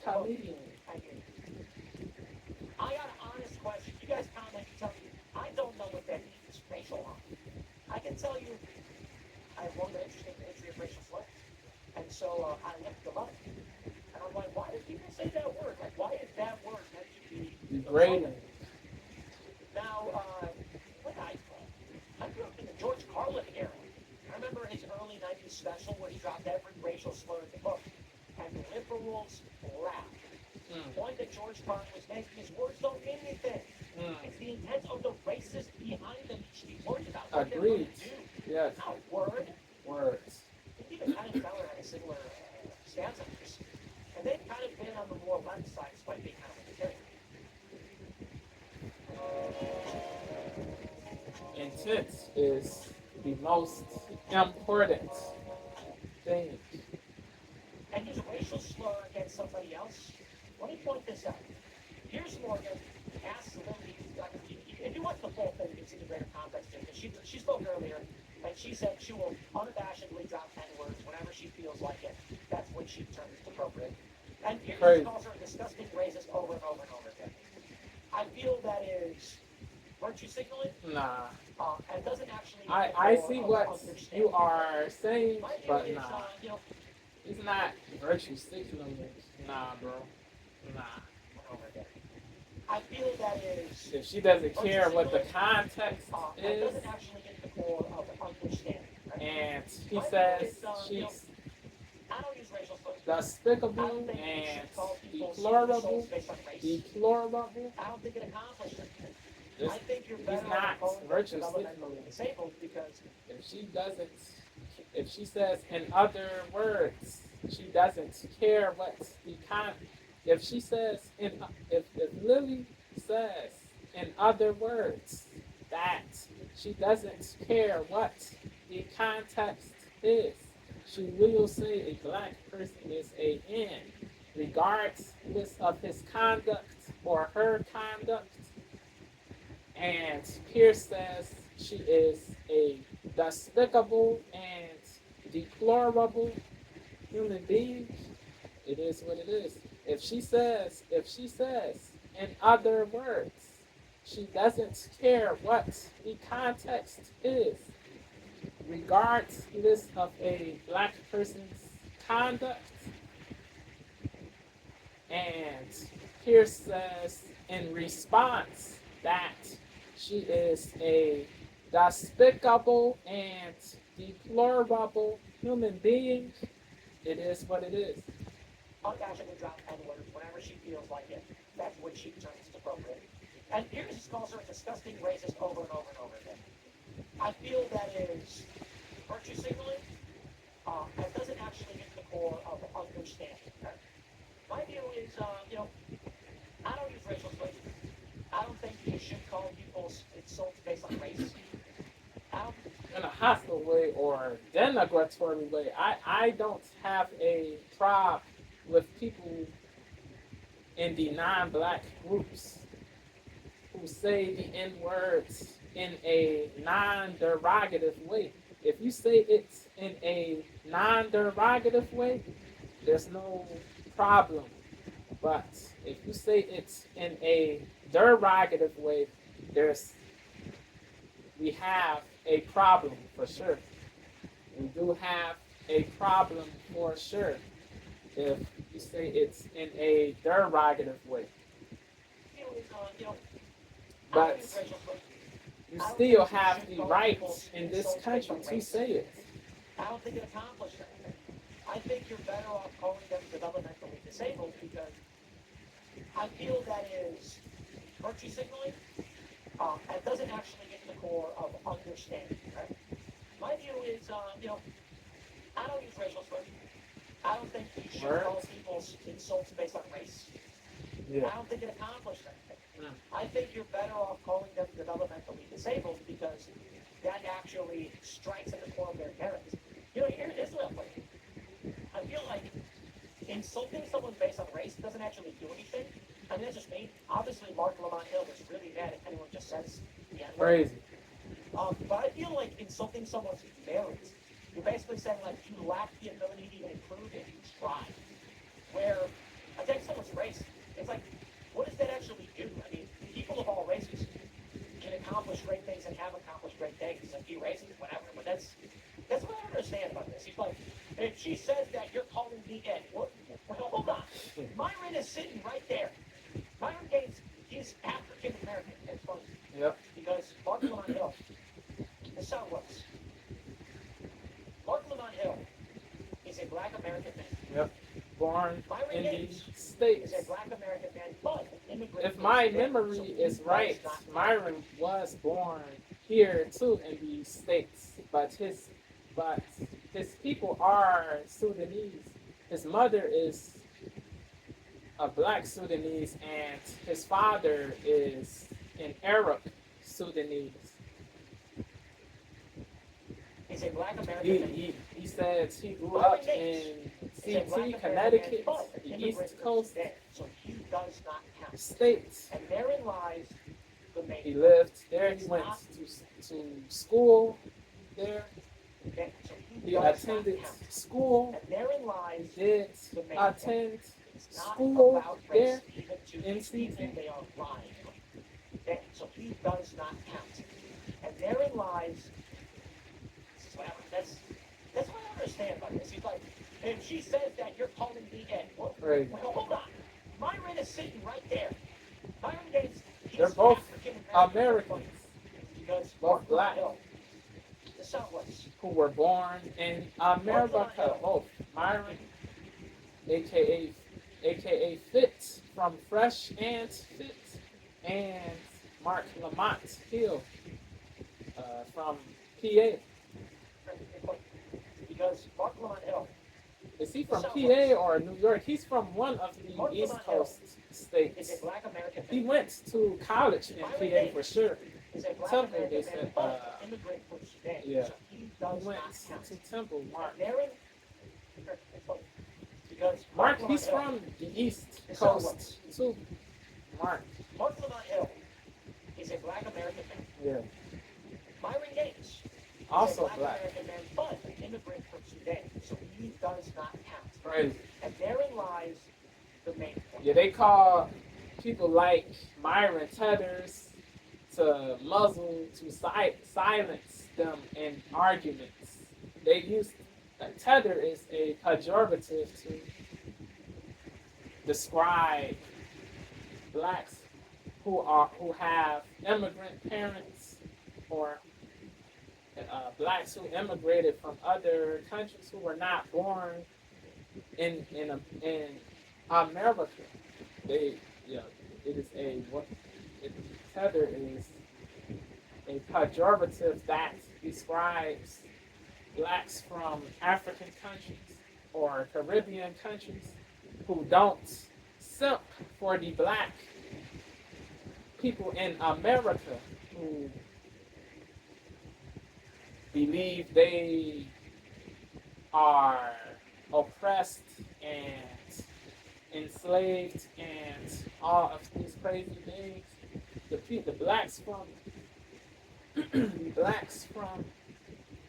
Speaker 3: comedian.
Speaker 1: I got an honest question. You guys comment, you tell me. I don't know what that means, racial harm. I can tell you, I have long been interested in the history of racial slurs. And so I looked them up. And I'm like, why do people say that word? Like, why is that word meant to be
Speaker 3: degrading?
Speaker 1: Now, what I grew up in the George Carlin era. I remember his early 90s special where he dropped every racial slur in the book. And liberals laughed. The point that George Carlin was making is words don't mean anything. It's the intent of the racist behind them. You should be worried about what they're going to do.
Speaker 3: Yes.
Speaker 1: Not word.
Speaker 3: Words.
Speaker 1: Even Penn and Teller had a similar stance on this. And they've kind of been on the more left side, despite being kind of libertarian.
Speaker 3: Intent is the most important thing.
Speaker 1: And use a racial slur against somebody else. Let me point this out. Piersmorgan asked Lily, if you watch the full thing, you can see the greater context here. She spoke earlier, and she said she will unabashedly drop N-words whenever she feels like it. That's when she determines it's appropriate. And Piers calls her a disgusting racist over and over and over again. I feel that is virtue signaling.
Speaker 3: Nah.
Speaker 1: And doesn't actually.
Speaker 3: I see what you are saying, but nah. It's not virtue signaling. Nah, bro. Nah.
Speaker 1: I feel that is.
Speaker 3: If she doesn't care what the context is,
Speaker 1: doesn't actually get the core of understanding. Right?
Speaker 3: and he says she's despicable and deplorable,
Speaker 1: I don't think it accomplished it. I think you're
Speaker 3: he's
Speaker 1: better
Speaker 3: not virtue signaling.
Speaker 1: disabled because
Speaker 3: if she says in other words, she doesn't care what the if Lily says in other words that she doesn't care what the context is, she will say a black person is a N, regardless of his conduct or her conduct. And Piers says she is a despicable and deplorable human being. It is what it is. If she says, in other words, she doesn't care what the context is, regardless of a black person's conduct. And Piers says in response that she is a despicable and deplorable human being. It is what it is.
Speaker 1: Unabashedly drop N-words whenever she feels like it. That's when she determines it's appropriate. And Piers calls her a disgusting racist over and over and over again. I feel that is virtue signaling and doesn't actually get to the core of understanding. Right? My view is, I don't use racial slurs. I don't think you should call people's insults based on race. I don't.
Speaker 3: In a hostile way or denigratory way. I don't have a problem with people in the non-black groups who say the N-words in a non-derogative way. If you say it in a non-derogative way, there's no problem. But if you say it in a derogative way, we have a problem for sure. We do have a problem for sure if you say it's in a derogative way. But you still have the rights in this country to say it.
Speaker 1: I don't think it accomplishes anything. I think you're better off calling them developmentally disabled because I feel that is virtue signaling and doesn't actually get to the core of understanding. Right? My view is, I don't use racial slurs. I don't think you should call people's insults based on race.
Speaker 3: Yeah.
Speaker 1: I don't think it accomplishes anything.
Speaker 3: Mm.
Speaker 1: I think you're better off calling them developmentally disabled because that actually strikes at the core of their character. Here's what I'm putting. I feel like insulting someone based on race doesn't actually do anything. I mean, that's just me. Obviously, Marc Lamont Hill was really mad if anyone just says the N-word.
Speaker 3: Crazy.
Speaker 1: But I feel like insulting someone's merit, you're basically saying, like, you lack the ability to even improve if you try. Where attacking someone's race, it's like, what does that actually do? I mean, people of all races can accomplish great things and have accomplished great things and be racist, whatever. But that's what I don't understand about this. He's like, if she says that, you're calling me Ed. Well, hold on. Myron is sitting right there. Myron Gaines, he's African American. It's funny.
Speaker 3: Yep.
Speaker 1: Because Marc Lamont Hill, this is how it works. Marc Lamont Hill is a black American man.
Speaker 3: Yep. Born
Speaker 1: Myron
Speaker 3: in
Speaker 1: Gaines
Speaker 3: the States.
Speaker 1: is a black American man, but immigrant.
Speaker 3: If my
Speaker 1: is there,
Speaker 3: memory
Speaker 1: so he
Speaker 3: is
Speaker 1: does
Speaker 3: right,
Speaker 1: not-
Speaker 3: Myron was born here too in the States, but his people are Sudanese. His mother is a black Sudanese, and his father is an Arab Sudanese.
Speaker 1: He's a black American man.
Speaker 3: He says he grew up in
Speaker 1: He's a black
Speaker 3: CT,
Speaker 1: American
Speaker 3: Connecticut,
Speaker 1: man, but
Speaker 3: the
Speaker 1: immigrant
Speaker 3: East
Speaker 1: is
Speaker 3: Coast
Speaker 1: there, so he does not count.
Speaker 3: states.
Speaker 1: And therein lies the main.
Speaker 3: He lived there. He went to school there.
Speaker 1: Okay, so
Speaker 3: He
Speaker 1: does not
Speaker 3: attended
Speaker 1: count.
Speaker 3: school.
Speaker 1: And therein lies
Speaker 3: He did
Speaker 1: the main
Speaker 3: attend
Speaker 1: It's not
Speaker 3: school
Speaker 1: about race,
Speaker 3: there
Speaker 1: even to
Speaker 3: in
Speaker 1: these people,
Speaker 3: CT.
Speaker 1: they are lying. Okay, so he does not count. And therein lies, that's what I understand about this. He's like, if she says that, you're calling me Ed. Well,
Speaker 3: Right.
Speaker 1: hold on. Myron is sitting right there. Myron Gaines, he's
Speaker 3: They're both
Speaker 1: African
Speaker 3: Americans,
Speaker 1: because
Speaker 3: both black,
Speaker 1: the Southwest.
Speaker 3: who were born in America. Both Myron, aka Fitz from Fresh and Fit, and Marc Lamont Hill from PA.
Speaker 1: Because Marc Lamont Hill,
Speaker 3: Is he from PA or New York? He's from one of the East Coast
Speaker 1: is
Speaker 3: states.
Speaker 1: a black American
Speaker 3: He
Speaker 1: man.
Speaker 3: went to college in PA for sure.
Speaker 1: Is a black
Speaker 3: Temple,
Speaker 1: American
Speaker 3: they
Speaker 1: man,
Speaker 3: said,
Speaker 1: but immigrant from Sudan.
Speaker 3: yeah.
Speaker 1: So he
Speaker 3: He
Speaker 1: does
Speaker 3: went
Speaker 1: not count.
Speaker 3: to Temple, Mark.
Speaker 1: Therein, because
Speaker 3: Mark,
Speaker 1: Lamont
Speaker 3: he's
Speaker 1: Hill,
Speaker 3: from the East
Speaker 1: the
Speaker 3: Coast
Speaker 1: Southwest.
Speaker 3: too. Mark,
Speaker 1: Marc Lamont Hill is a black American man.
Speaker 3: yeah.
Speaker 1: Myron Gaines is
Speaker 3: Also
Speaker 1: a
Speaker 3: black.
Speaker 1: American man, but an immigrant from Sudan. So he does not count.
Speaker 3: Crazy.
Speaker 1: And therein lies the main point.
Speaker 3: Yeah, they call people like Myron Tedders to muzzle, to silence them in arguments. They use tether is a pejorative to describe blacks who have immigrant parents or blacks who immigrated from other countries who were not born in America. It is tether is a pejorative that describes blacks from African countries or Caribbean countries who don't simp for the black people in America who believe they are oppressed and enslaved and all of these crazy things. The blacks from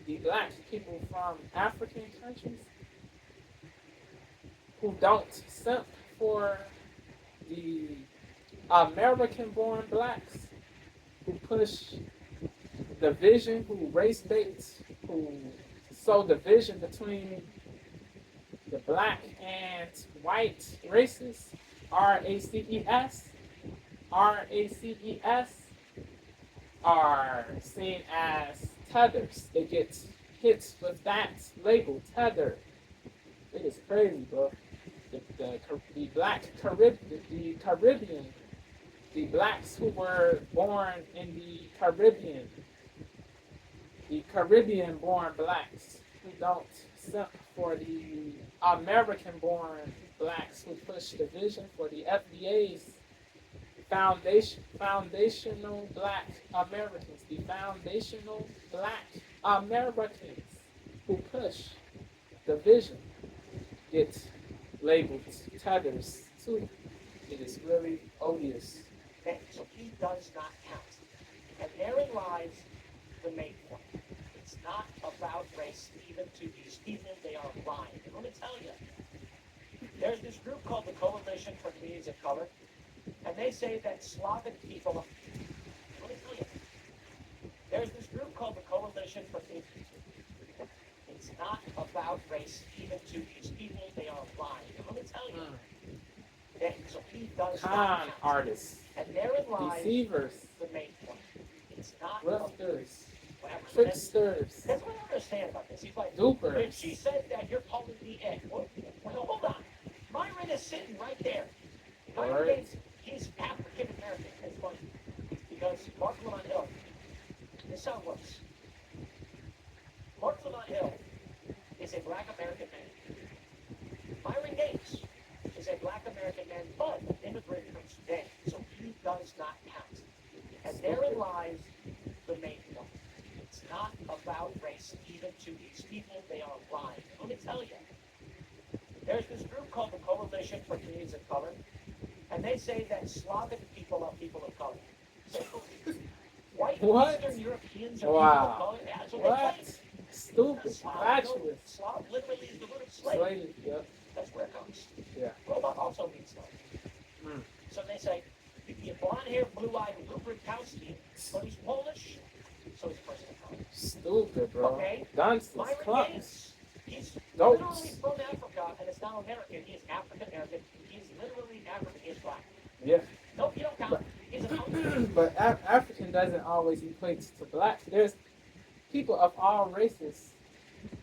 Speaker 3: the black people from African countries who don't simp for the American-born blacks who push division, who race baits, who sow division between the black and white races, RACES, are seen as tethers. They get hit with that label, tether. It is crazy, bro. The black Caribbean, the blacks who were born in the Caribbean-born blacks who don't simp for the American-born blacks who push division for the FBA's foundational black Americans, the foundational black Americans who push division get labeled tethers too. It is really odious.
Speaker 1: Okay, so he does not count. And therein lies the main point. It's not about race, even to these people. They are lying. And let me tell you, there's this group called the Coalition for Communities of Color, and they say that Slavic people. Let me tell you, there's this group called the Coalition for Communities. It's not about race, even to these people. They are lying. And let me tell you. Okay, so he does
Speaker 3: Con
Speaker 1: not count.
Speaker 3: artists,
Speaker 1: And therein lies
Speaker 3: deceivers,
Speaker 1: the main point. It's not
Speaker 3: grifters,
Speaker 1: whatever.
Speaker 3: tricksters,
Speaker 1: That's what I understand about this. He's like,
Speaker 3: dupers.
Speaker 1: she said that you're calling me Ed. Well, hold on. Myron is sitting right there. Myron
Speaker 3: Right.
Speaker 1: Gates, he's African American. It's funny. Because Marc Lamont Hill, this is how it works. Marc Lamont Hill is a black American man. Myron Gates is a black American man, but immigrated from Sudan. So he does not count. And therein lies the main point. It's not about race, even to these people. They are lying. Let me tell you, there's this group called the Coalition for Communities of Color, and they say that Slavic people are people of color. So white
Speaker 3: What?
Speaker 1: Eastern Europeans are
Speaker 3: Wow.
Speaker 1: people of color. Yeah, that's what they
Speaker 3: What?
Speaker 1: claim.
Speaker 3: Stupid,
Speaker 1: Slav,
Speaker 3: fatuous.
Speaker 1: Slav literally is the root of slave.
Speaker 3: Slave, yep.
Speaker 1: That's where it comes.
Speaker 3: Yeah.
Speaker 1: Robot also means slave.
Speaker 3: Mm.
Speaker 1: So they say, you be a blonde-haired, blue-eyed Rubrikowski, but he's Polish, so he's a person of color.
Speaker 3: Stupid, bro.
Speaker 1: Okay.
Speaker 3: Dunces,
Speaker 1: Myron
Speaker 3: clucks.
Speaker 1: Gates, he's
Speaker 3: Goats.
Speaker 1: literally from Africa, and it's now American. He is African-American. He's literally African. He is black.
Speaker 3: Yeah.
Speaker 1: Nope, you don't count. He's an uncle.
Speaker 3: But African doesn't always equate to black. There's people of all races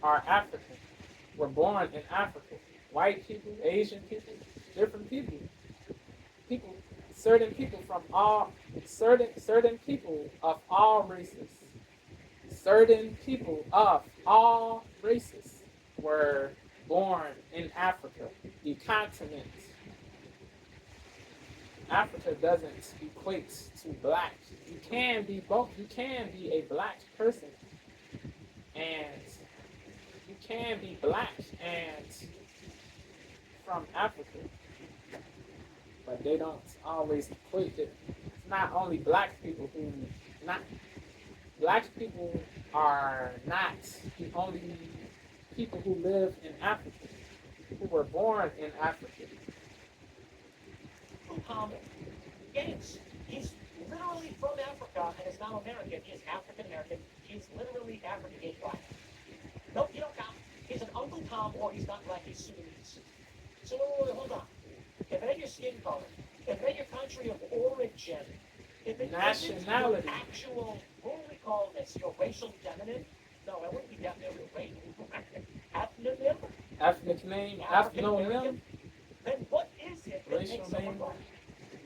Speaker 3: are African. We're born in Africa. White people, Asian people, different people. Certain people from all certain people of all races. Certain people of all races were born in Africa, the continent. Africa doesn't equate to black. You can be both. You can be a black person, and you can be black and from Africa, but they don't always equate it. It's not only black people who black people are not the only people who live in Africa, who were born in Africa.
Speaker 1: Gates, he's literally from Africa and is now American. He is African American. He's literally African. He's black. Nope, you don't count. He's an Uncle Tom, or he's not black. He's Sudanese. So wait, hold on. If it ain't your skin color, if it ain't your country of origin, if it isn't your actual, what do we call this? Your racial feminine? No, it wouldn't be definitely ethnonym.
Speaker 3: Ethnic name,
Speaker 1: African
Speaker 3: ethnonym.
Speaker 1: American. Then what is it that
Speaker 3: Racial
Speaker 1: makes someone
Speaker 3: name.
Speaker 1: black?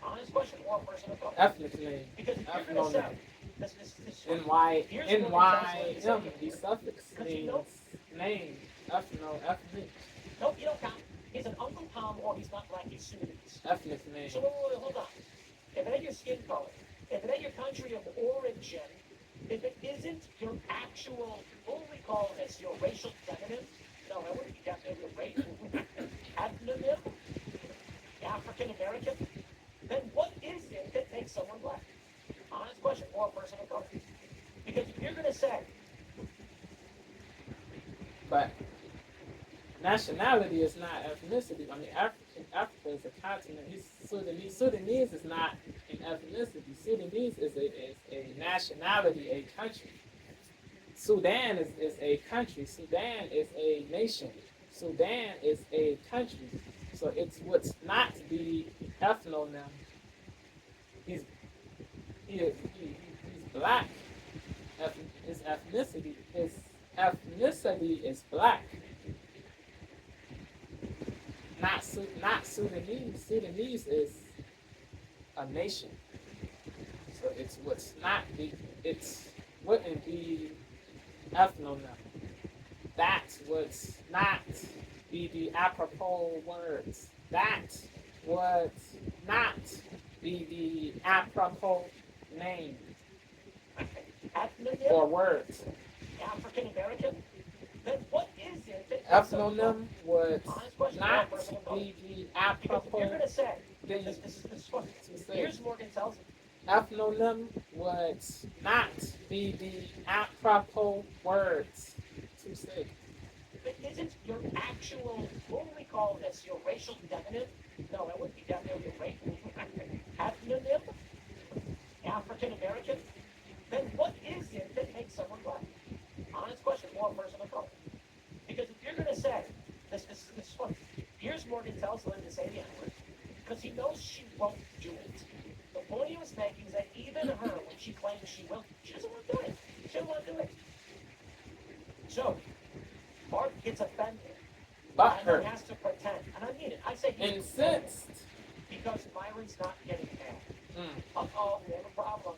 Speaker 1: Honest question, or a person of color.
Speaker 3: Ethnic name.
Speaker 1: Because if you're
Speaker 3: Ethno
Speaker 1: going to
Speaker 3: name.
Speaker 1: say, this
Speaker 3: NYM, the suffix
Speaker 1: Because you know-
Speaker 3: means name. Ethno, ethnic.
Speaker 1: nope, you don't count. He's an Uncle Tom, or he's not black, he's Sudanese.
Speaker 3: Ethnic name.
Speaker 1: So wait, hold on. If it ain't your skin color, if it ain't your country of origin, if it isn't your actual, what would we call this, your racial demonym? No, that wouldn't be definitely your racial ethnonym, African American. Then what is it that makes someone black? Honest question, or a person of color. Because if you're going to say,
Speaker 3: But nationality is not ethnicity. I mean, Africa is a continent. He's Sudanese. Sudanese is not an ethnicity. Sudanese is a nationality, a country. Sudan is a country. Sudan is a nation. Sudan is a country. So it's what's not the ethnonym. He's black. His ethnicity is black. Not Sudanese. Sudanese is a nation. So it's what's not the, it's wouldn't be ethnonym. That's what's not the apropos words. That would not be the apropos name
Speaker 1: ethnonym,
Speaker 3: or words.
Speaker 1: African American, then what is it that makes
Speaker 3: Ethnonym would
Speaker 1: honest question, or a
Speaker 3: not
Speaker 1: person of color.
Speaker 3: be the
Speaker 1: Because if you're
Speaker 3: apropos
Speaker 1: going to say,
Speaker 3: thing
Speaker 1: this is fun.
Speaker 3: to say.
Speaker 1: Here's Morgan tells me.
Speaker 3: Ethnonym would not be the apropos words to say.
Speaker 1: If it isn't your actual, what would we call this, your racial demonym? No, that wouldn't be definitely your racial ethnonym, African American. Then what is it that makes someone black? Honest question, or a person of color. Because if you're going to say, this is funny. Here's Morgan tells Lynn to say the N-word, because he knows she won't do it. The point he was making is that even her, when she claims she will, she doesn't want to do it. She doesn't want to do it. So, Mark gets offended.
Speaker 3: But
Speaker 1: And
Speaker 3: her
Speaker 1: he has to pretend. And I mean it. I say he's
Speaker 3: incensed.
Speaker 1: because Myron's not getting paid.
Speaker 3: Mm.
Speaker 1: Uh-oh, we have a problem.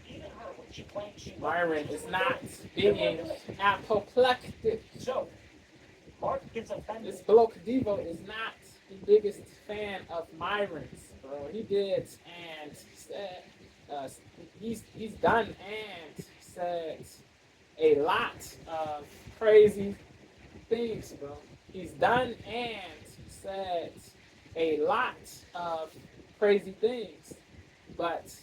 Speaker 1: Even her, when she claims she will,
Speaker 3: Myron
Speaker 1: she
Speaker 3: is
Speaker 1: doesn't
Speaker 3: not
Speaker 1: want to do it. She doesn't
Speaker 3: being
Speaker 1: want to do it.
Speaker 3: apoplectic.
Speaker 1: So, Mark gets offended.
Speaker 3: This bloke Devo is not the biggest fan of Myron's, bro. He did and said he's done and said a lot of crazy things, bro. He's done and said a lot of crazy things, but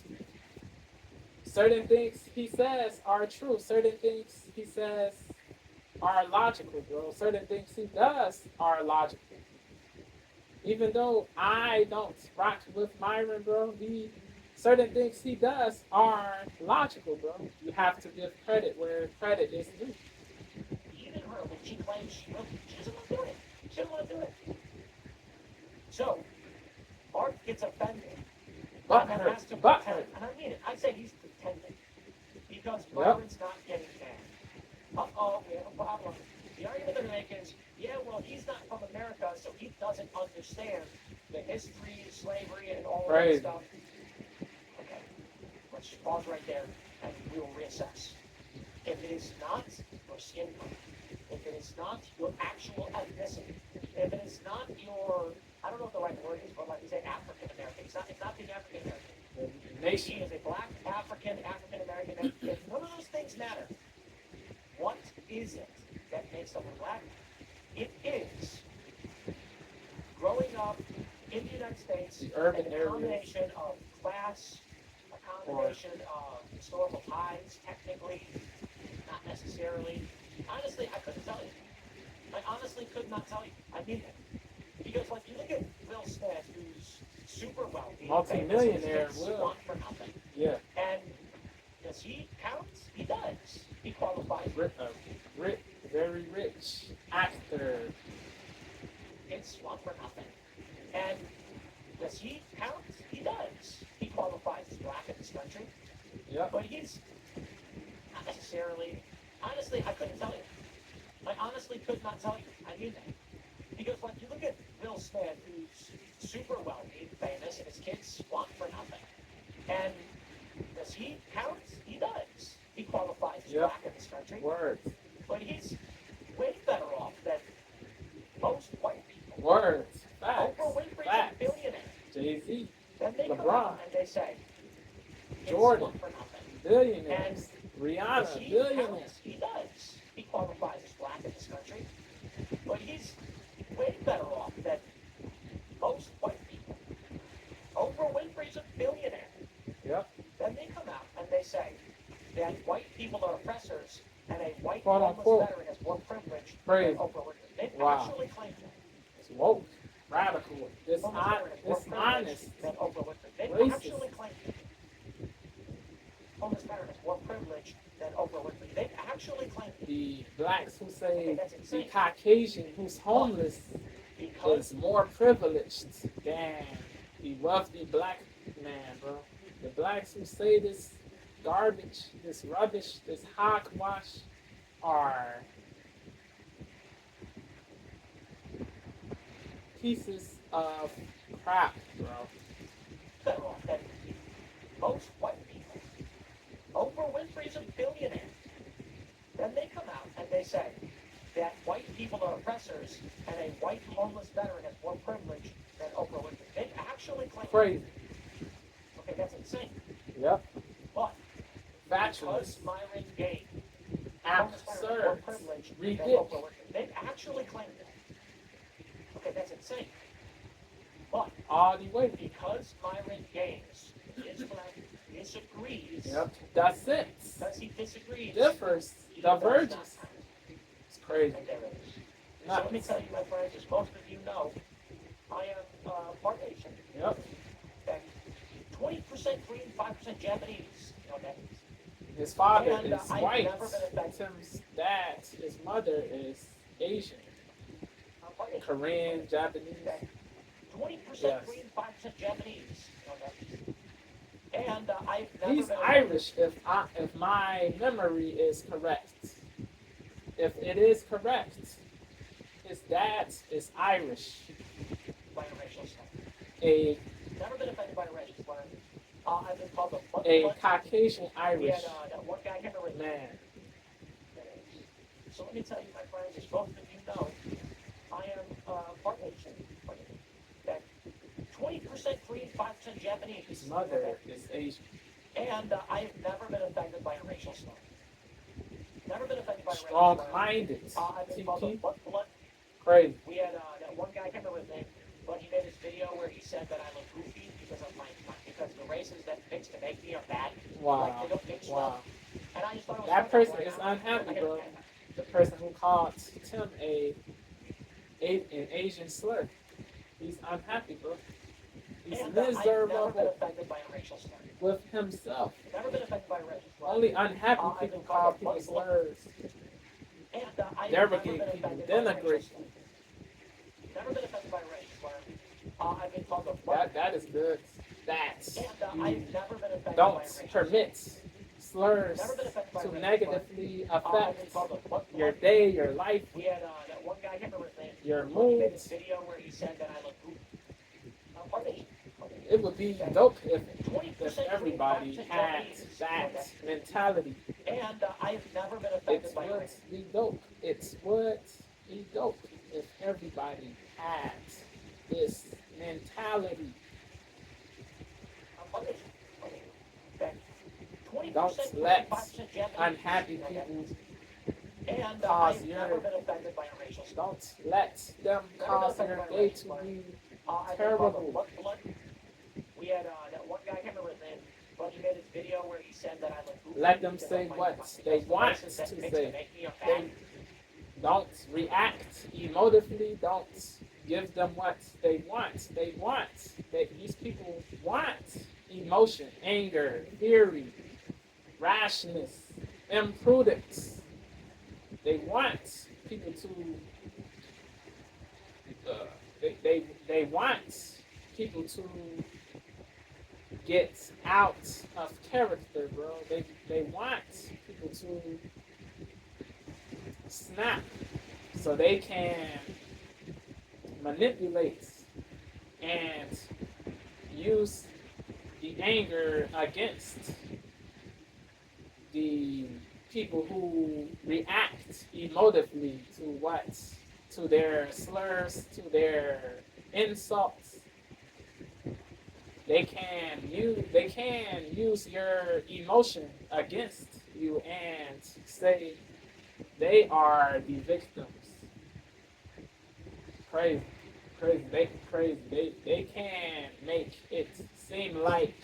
Speaker 3: certain things he says are true. Certain things he says are logical, bro. Certain things he does are logical. Even though I don't rock with Myron, bro, certain things he does are logical, bro. You have to give credit where credit is due.
Speaker 1: Even her, when she claims she will, she doesn't want to do it. She doesn't want to do it. So, Mark gets offended.
Speaker 3: But
Speaker 1: and
Speaker 3: her,
Speaker 1: has to
Speaker 3: but
Speaker 1: pretend.
Speaker 3: her.
Speaker 1: And I mean it. I say he's pretending. Because Myron's not getting mad. Uh-oh, we have a problem. The argument they're making is, yeah, well, he's not from America, so he doesn't understand the history of slavery and all of that
Speaker 3: Right.
Speaker 1: stuff. Okay, let's just pause right there, and we will reassess. If it is not your skin color, if it is not your actual ethnicity, if it is not your, I don't know what the right word is, but like you say, African American, it's not being African American. She
Speaker 3: Nation.
Speaker 1: is a black African American. If none of those things matter, what is it that makes someone black? It is growing up in the United States,
Speaker 3: The urban
Speaker 1: a
Speaker 3: areas.
Speaker 1: combination of class, a combination of historical ties, technically, not necessarily. Honestly, I couldn't tell you. I honestly could not tell you. I mean that. Because like you look at Will Smith, who's super wealthy,
Speaker 3: Multi-millionaire,
Speaker 1: famous,
Speaker 3: Will.
Speaker 1: want for nothing.
Speaker 3: Yeah.
Speaker 1: And does he count? He does. He qualifies.
Speaker 3: Very rich actor.
Speaker 1: It's want for nothing. And does he count? He does. He qualifies as black in this country.
Speaker 3: Yeah.
Speaker 1: But he's not necessarily. Honestly, I couldn't tell you. I honestly could not tell you. I knew that. Because like you look at Will Smith, who's super wealthy, famous, and his kids want for nothing. And does he count? He does. He qualifies as black in this country.
Speaker 3: Words.
Speaker 1: But he's way better off than most white people.
Speaker 3: Words. Facts.
Speaker 1: Oprah Winfrey's
Speaker 3: Facts.
Speaker 1: a billionaire.
Speaker 3: Jay-Z.
Speaker 1: Then they come
Speaker 3: LeBron.
Speaker 1: out and they say, it's
Speaker 3: Jordan.
Speaker 1: one for nothing.
Speaker 3: Billionaires.
Speaker 1: Does
Speaker 3: Rihanna.
Speaker 1: he
Speaker 3: Billionaires.
Speaker 1: count? He does. He qualifies as black in this country. But he's way better off than most white people. Oprah Winfrey's a billionaire.
Speaker 3: Yep.
Speaker 1: Then they come out and they say that white people are oppressors and a white
Speaker 3: Quote,
Speaker 1: homeless
Speaker 3: unquote.
Speaker 1: veteran has more privilege
Speaker 3: Crazy.
Speaker 1: than Oprah Winfrey. They
Speaker 3: Wow.
Speaker 1: actually claim that.
Speaker 3: It's woke. Radical.
Speaker 1: Homeless veteran has more privilege
Speaker 3: Dishonest.
Speaker 1: than Oprah Winfrey. They
Speaker 3: Racist.
Speaker 1: actually claim that. Homeless veteran has more privilege than Oprah Winfrey. They actually claim that.
Speaker 3: The blacks who say
Speaker 1: That's
Speaker 3: the
Speaker 1: insane.
Speaker 3: Caucasian who's homeless
Speaker 1: Because
Speaker 3: is more privileged than the wealthy black man, bro. The blacks who say this garbage, this rubbish, this hogwash are pieces of crap, bro.
Speaker 1: better off than most white people. Oprah Winfrey's a billionaire. Then they come out and they say that white people are oppressors and a white homeless veteran has more privilege than Oprah Winfrey. They actually claim.
Speaker 3: Crazy.
Speaker 1: Okay, that's insane.
Speaker 3: Yep.
Speaker 1: But
Speaker 3: Fatuous.
Speaker 1: because Myron Gaye, homeless veteran has more
Speaker 3: Absurd.
Speaker 1: privilege than
Speaker 3: Ridiculous.
Speaker 1: Oprah Winfrey. They actually claim that. Okay, that's insane. But
Speaker 3: All the way.
Speaker 1: because Myron Gaines is black, disagrees.
Speaker 3: Yep. That's it.
Speaker 1: Because he disagrees.
Speaker 3: Differs.
Speaker 1: he does not
Speaker 3: Diverges.
Speaker 1: count.
Speaker 3: It's crazy.
Speaker 1: And there it is. So let me tell you, my friends, as most of you know, I am part Asian.
Speaker 3: Yep.
Speaker 1: Okay. 20% Korean, 5% Japanese. You know that is.
Speaker 3: His father
Speaker 1: And,
Speaker 3: is
Speaker 1: I've
Speaker 3: white.
Speaker 1: never been affected.
Speaker 3: Tim's dad, his mother is Asian.
Speaker 1: I'm part Asian.
Speaker 3: Korean, Japanese.
Speaker 1: Okay. 20%
Speaker 3: Yes.
Speaker 1: Korean, 5% Japanese. You know that is. And I've never
Speaker 3: He's
Speaker 1: been
Speaker 3: Irish if my memory is correct. If it is correct, his dad is Irish.
Speaker 1: by a racial slur.
Speaker 3: A
Speaker 1: Never been affected by a racial slur. I've been called
Speaker 3: a Caucasian
Speaker 1: We
Speaker 3: Irish
Speaker 1: had that one guy, I can't remember his name.
Speaker 3: man.
Speaker 1: So let me tell you, my friends, as most of you know, I am part Asian. Okay. 20% Korean, 5% Japanese.
Speaker 3: His mother is Asian.
Speaker 1: And I've never been affected by a racial slur. Never been affected by a racial slur.
Speaker 3: Strong-minded.
Speaker 1: I've been called a
Speaker 3: TP.
Speaker 1: blood.
Speaker 3: Crazy.
Speaker 1: We had that one guy, I can't remember his name, but he made this video where he said that I look goofy because of because the races that mix to make me are bad. Like,
Speaker 3: Wow.
Speaker 1: they don't mix
Speaker 3: Wow.
Speaker 1: well. And I just thought it was
Speaker 3: That
Speaker 1: funny.
Speaker 3: person
Speaker 1: Like,
Speaker 3: is
Speaker 1: I-
Speaker 3: unhappy,
Speaker 1: I-
Speaker 3: bro. The person who called Tim an Asian slur. He's unhappy, bro. He's
Speaker 1: And I've never been
Speaker 3: miserable
Speaker 1: affected by a racial slur.
Speaker 3: with himself.
Speaker 1: Never been affected by a racial slur.
Speaker 3: Only unhappy
Speaker 1: I've
Speaker 3: people
Speaker 1: been
Speaker 3: call
Speaker 1: called a
Speaker 3: people
Speaker 1: blood.
Speaker 3: slurs.
Speaker 1: And I've
Speaker 3: Derogate
Speaker 1: never been
Speaker 3: people,
Speaker 1: affected by a racial
Speaker 3: denigrate.
Speaker 1: slur. Never been affected by a racial slur. I've been called a blood.
Speaker 3: That is good. That's
Speaker 1: And
Speaker 3: you
Speaker 1: I've never been affected by a
Speaker 3: don't
Speaker 1: racial
Speaker 3: permit slurs
Speaker 1: Never been affected by a
Speaker 3: to
Speaker 1: racial
Speaker 3: negatively
Speaker 1: slur. I've been
Speaker 3: affect
Speaker 1: called a blood.
Speaker 3: your day, your life,
Speaker 1: We had that one guy, I can't remember his name.
Speaker 3: your
Speaker 1: He made this
Speaker 3: moods.
Speaker 1: video where he said that I look goofy. Part Asian.
Speaker 3: It would be dope if
Speaker 1: 20%
Speaker 3: everybody
Speaker 1: Korean, 5%
Speaker 3: had
Speaker 1: Japanese.
Speaker 3: that mentality.
Speaker 1: And I've never been affected
Speaker 3: It
Speaker 1: by
Speaker 3: would
Speaker 1: race.
Speaker 3: be dope. It would be dope if everybody had this mentality.
Speaker 1: Part Asian. Okay. 20%
Speaker 3: Don't
Speaker 1: Korean,
Speaker 3: let
Speaker 1: 5% Japanese.
Speaker 3: unhappy people
Speaker 1: And
Speaker 3: cause
Speaker 1: I've
Speaker 3: your-
Speaker 1: never been affected by a racial slur.
Speaker 3: don't let them cause your day to be terrible.
Speaker 1: Blood. We had that one guy, I can't remember his name, but he made this video where he said that I look goofy.
Speaker 3: Let them
Speaker 1: because
Speaker 3: say
Speaker 1: of my-
Speaker 3: what
Speaker 1: because
Speaker 3: they
Speaker 1: the
Speaker 3: want
Speaker 1: races that
Speaker 3: to
Speaker 1: mix
Speaker 3: say.
Speaker 1: make me a
Speaker 3: They
Speaker 1: bad.
Speaker 3: don't react emotively. Don't give them what they want. These people want emotion, anger, fury, rashness, imprudence. They want people to. They want people to get out of character, bro. They want people to snap so they can manipulate and use the anger against the people who react emotively to their slurs, to their insults. They can use your emotion against you and say they are the victims. Crazy, crazy. They can make it seem like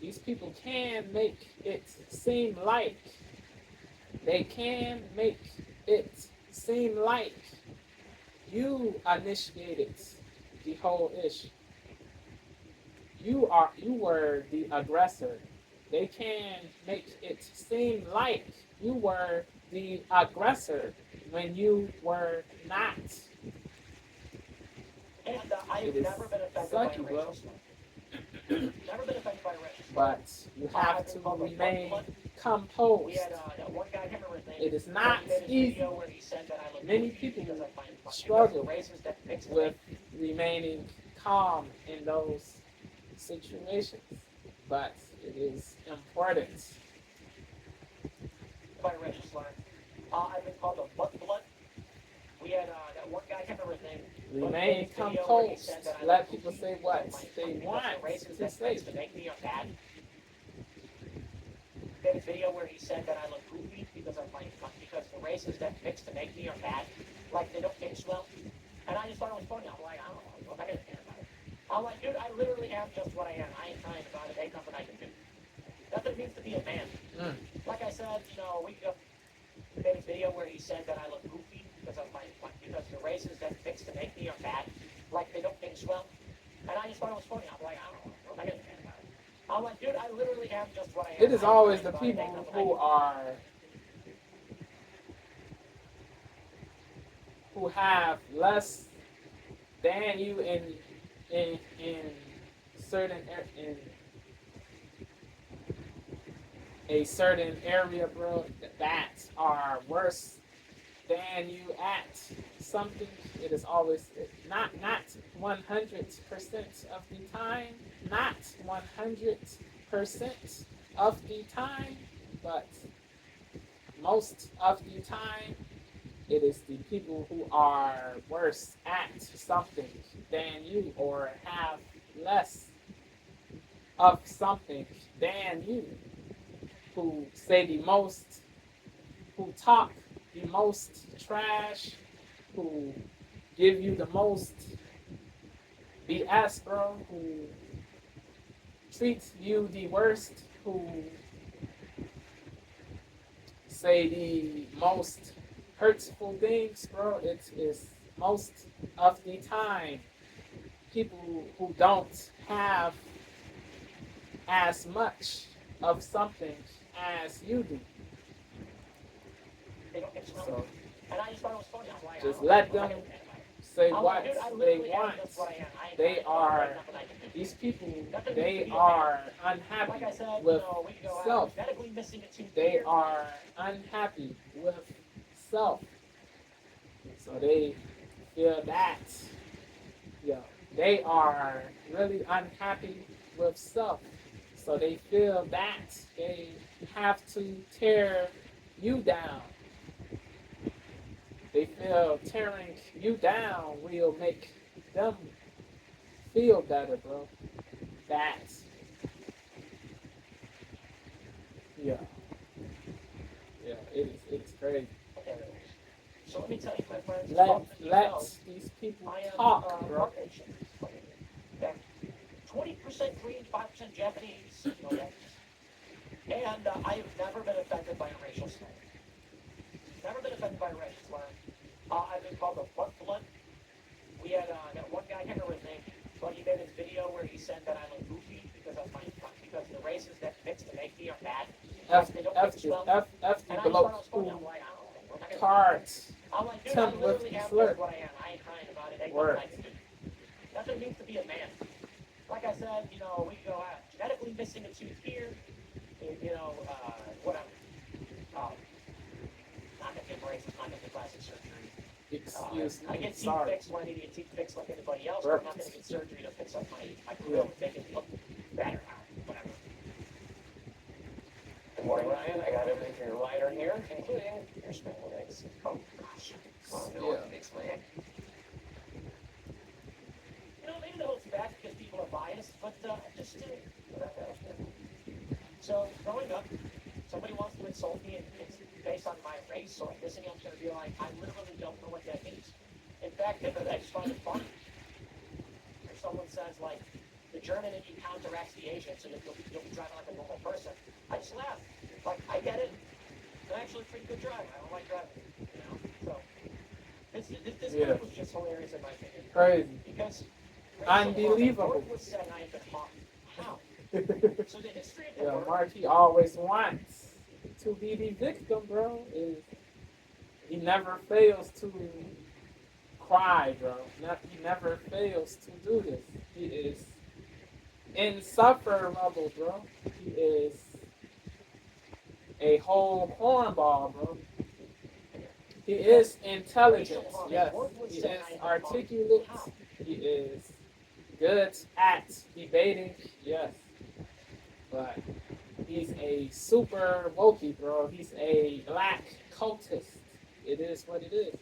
Speaker 3: these people can make it seem like they can make it seem like you initiated the whole issue. You were the aggressor. They can make it seem like you were the aggressor when you were not.
Speaker 1: And I've
Speaker 3: It is
Speaker 1: never been affected
Speaker 3: sucky,
Speaker 1: by
Speaker 3: bro.
Speaker 1: racial slur. Never been affected by racial slur.
Speaker 3: But you have to remain composed.
Speaker 1: We had that one guy, I can't remember his name.
Speaker 3: It is not
Speaker 1: he made his
Speaker 3: easy.
Speaker 1: video where he said that I look
Speaker 3: Many
Speaker 1: goofy
Speaker 3: people
Speaker 1: because I find it funny.
Speaker 3: struggle
Speaker 1: Because the racist that picks
Speaker 3: with remaining calm in those situations. But it is important.
Speaker 1: by racial slur. I've been called a butt blunt. We had that one guy, I can't remember his name.
Speaker 3: Remain composed. Let people say what they want to say.
Speaker 1: To make me a bad. Made a video where he said that I look goofy because I'm like because the races that mix to make me are bad, like they don't mix well. And I just thought it was funny. I'm like, I don't know, I'm not gonna care about it. I'm like, dude, I literally am just what I am. I ain't trying about it. Ain't nothing I can do. Nothing it means to be a man. Like I said, a week ago, he made a video where he said that I look goofy because I'm like because the races that mix to make me are bad, like they don't mix well. And I just thought it was funny. I'm like, I don't know, I'm not gonna care about it. I'm like, dude, I literally am just what I am.
Speaker 3: It is always the people who have less than you in certain in a certain area, bro, that are worse than you at something. It is always not 100% of the time, not 100% of the time, but most of the time, it is the people who are worse at something than you or have less of something than you, who say the most, who talk the most trash, who give you the most BS, bro, who treat you the worst, who say the most hurtful things, bro. It is most of the time people who don't have as much of something as you do. So just let them say what they want. These people, they are unhappy with self. They are unhappy with self. So they feel that, they are really unhappy with self. So they feel that they have to tear you down. They feel tearing you down will make them feel better, bro. That, it's crazy.
Speaker 1: So let me tell you, my friends.
Speaker 3: Let these people talk, bro.
Speaker 1: 20% Korean, 5% Japanese. And I've never been affected by a racial slur. Never been affected by a racial slur. I've been called a butt blunt. We had that one guy, I can't remember his name, but he made this video where he said that I look goofy because the races that mix to make me are bad.
Speaker 3: F the below school cards. Tim with the flirt. Word.
Speaker 1: Nothing means to be a man. Like I said, we go out genetically missing a tooth here, whatever. Not gonna get braces, not gonna get plastic surgery.
Speaker 3: excuse
Speaker 1: I
Speaker 3: me,
Speaker 1: get teeth
Speaker 3: sorry.
Speaker 1: fixed when I need to get teeth fixed like anybody else, but I'm not going to get surgery to fix up my grill and make it look better. Whatever. Good morning, Ryan. I got everything for your rider here, including your scrambled eggs. Oh, gosh. Oh, no, it makes my egg. You know, maybe the whole fact because people are biased, but just so growing up, somebody wants to insult me and it's based on my race or ethnicity, I'm going to be like, I literally don't know what that means. In fact, I just find it funny. If someone says, like, the German engine counteracts the Asian, so you'll be driving like a normal person, I just laugh. Like, I get it. I'm actually a pretty good driver. I don't like driving, you know? So, this clip was just hilarious in my opinion.
Speaker 3: Crazy.
Speaker 1: Because
Speaker 3: Unbelievable.
Speaker 1: was said I had been mocked. How? So the history of the
Speaker 3: Yeah,
Speaker 1: word,
Speaker 3: Mark, he always wants to be the victim, bro. He never fails to cry, bro. He never fails to do this. He is insufferable, bro. He is a whole cornball, bro. He is intelligent, yes. He is articulate. He is good at debating, yes. But he's a super wokey, bro. He's a black cultist. It is what it is.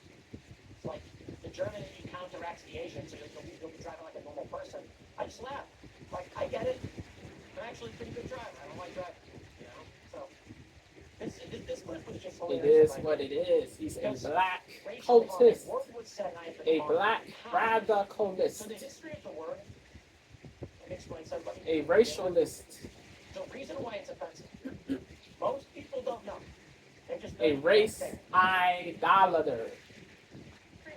Speaker 1: it's like the German engine counteracts the Asian, so you'll be driving like a normal person. I just laugh. Like, I get it. I'm actually a pretty good driver. I don't like driving, you know? So, this clip was just
Speaker 3: It
Speaker 1: hilarious.
Speaker 3: is what it is. He's a black cultist. A black
Speaker 1: So
Speaker 3: radicalist.
Speaker 1: the history of the word, let me explain something.
Speaker 3: A racialist.
Speaker 1: The reason why it's offensive, most people don't know. They just know
Speaker 3: A
Speaker 1: you can't
Speaker 3: race
Speaker 1: say it.
Speaker 3: idolater.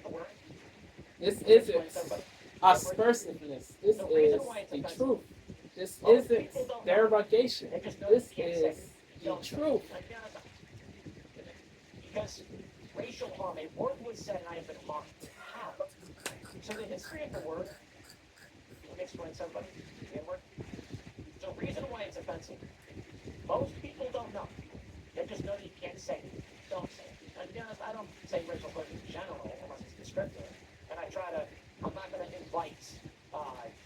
Speaker 1: The word,
Speaker 3: This
Speaker 1: let me explain
Speaker 3: isn't
Speaker 1: something.
Speaker 3: aspersiveness. This
Speaker 1: The reason
Speaker 3: is
Speaker 1: why it's
Speaker 3: the
Speaker 1: offensive.
Speaker 3: truth. This
Speaker 1: Most
Speaker 3: isn't
Speaker 1: people don't know.
Speaker 3: derogation.
Speaker 1: They just know
Speaker 3: This
Speaker 1: you can't say
Speaker 3: is
Speaker 1: it.
Speaker 3: the
Speaker 1: Don't say it.
Speaker 3: truth.
Speaker 1: Like, yeah, that's not- Because racial harm, a word was said and I have been harmed. How? So the history of the word, let me explain something. The reason why it's offensive, most people don't know. They just know that you can't say it. Don't say it. And to be honest, I don't say racial slurs in general unless it's descriptive. And I'm not going to invite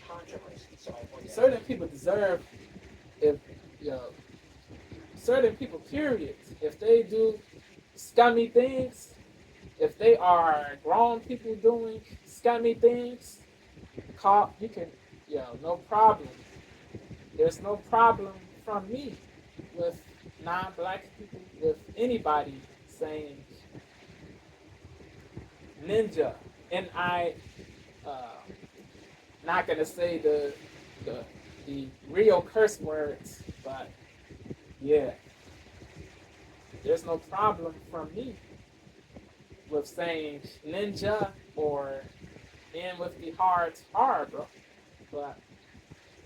Speaker 1: controversy. So I avoid that.
Speaker 3: Certain people deserve, certain people, period, if they do scummy things, if they are grown people doing scummy things, you can, no problem. There's no problem from me with non-black people, with anybody saying ninja, and not gonna say the real curse words, but yeah, there's no problem from me with saying ninja or in with the hard R, bro. But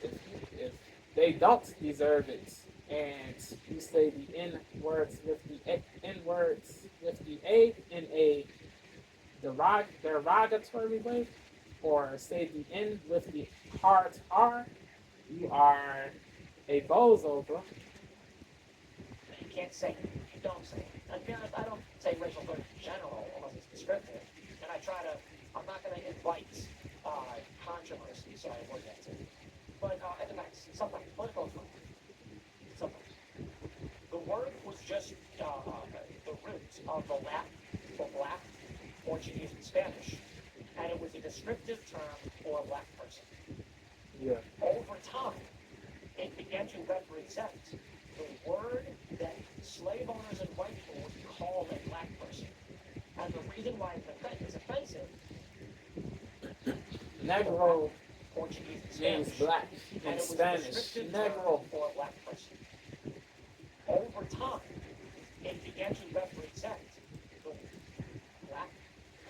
Speaker 3: if they don't deserve it, and you say the N words with the N words with the A in a derogatory way, or say the N with the hard R, you are a bozo, bro.
Speaker 1: You can't say it. You don't say it. And to be honest, I don't say racial slurs in general unless it's descriptive. And I'm not going to invite controversy, so I avoid that too. But at the max, sometimes political is fun. Sometimes. The word was just the root of the Latin for black, Portuguese, and Spanish. And it was a descriptive term for a black person.
Speaker 3: Yeah.
Speaker 1: Over time, it began to represent the word that slave owners and white people would call a black person. And the reason why it's offensive,
Speaker 3: Negro
Speaker 1: Portuguese and
Speaker 3: means
Speaker 1: Spanish,
Speaker 3: black
Speaker 1: and
Speaker 3: in
Speaker 1: it was a
Speaker 3: Spanish.
Speaker 1: descriptive term
Speaker 3: Negro.
Speaker 1: for a black person. Over time, it began to represent the black,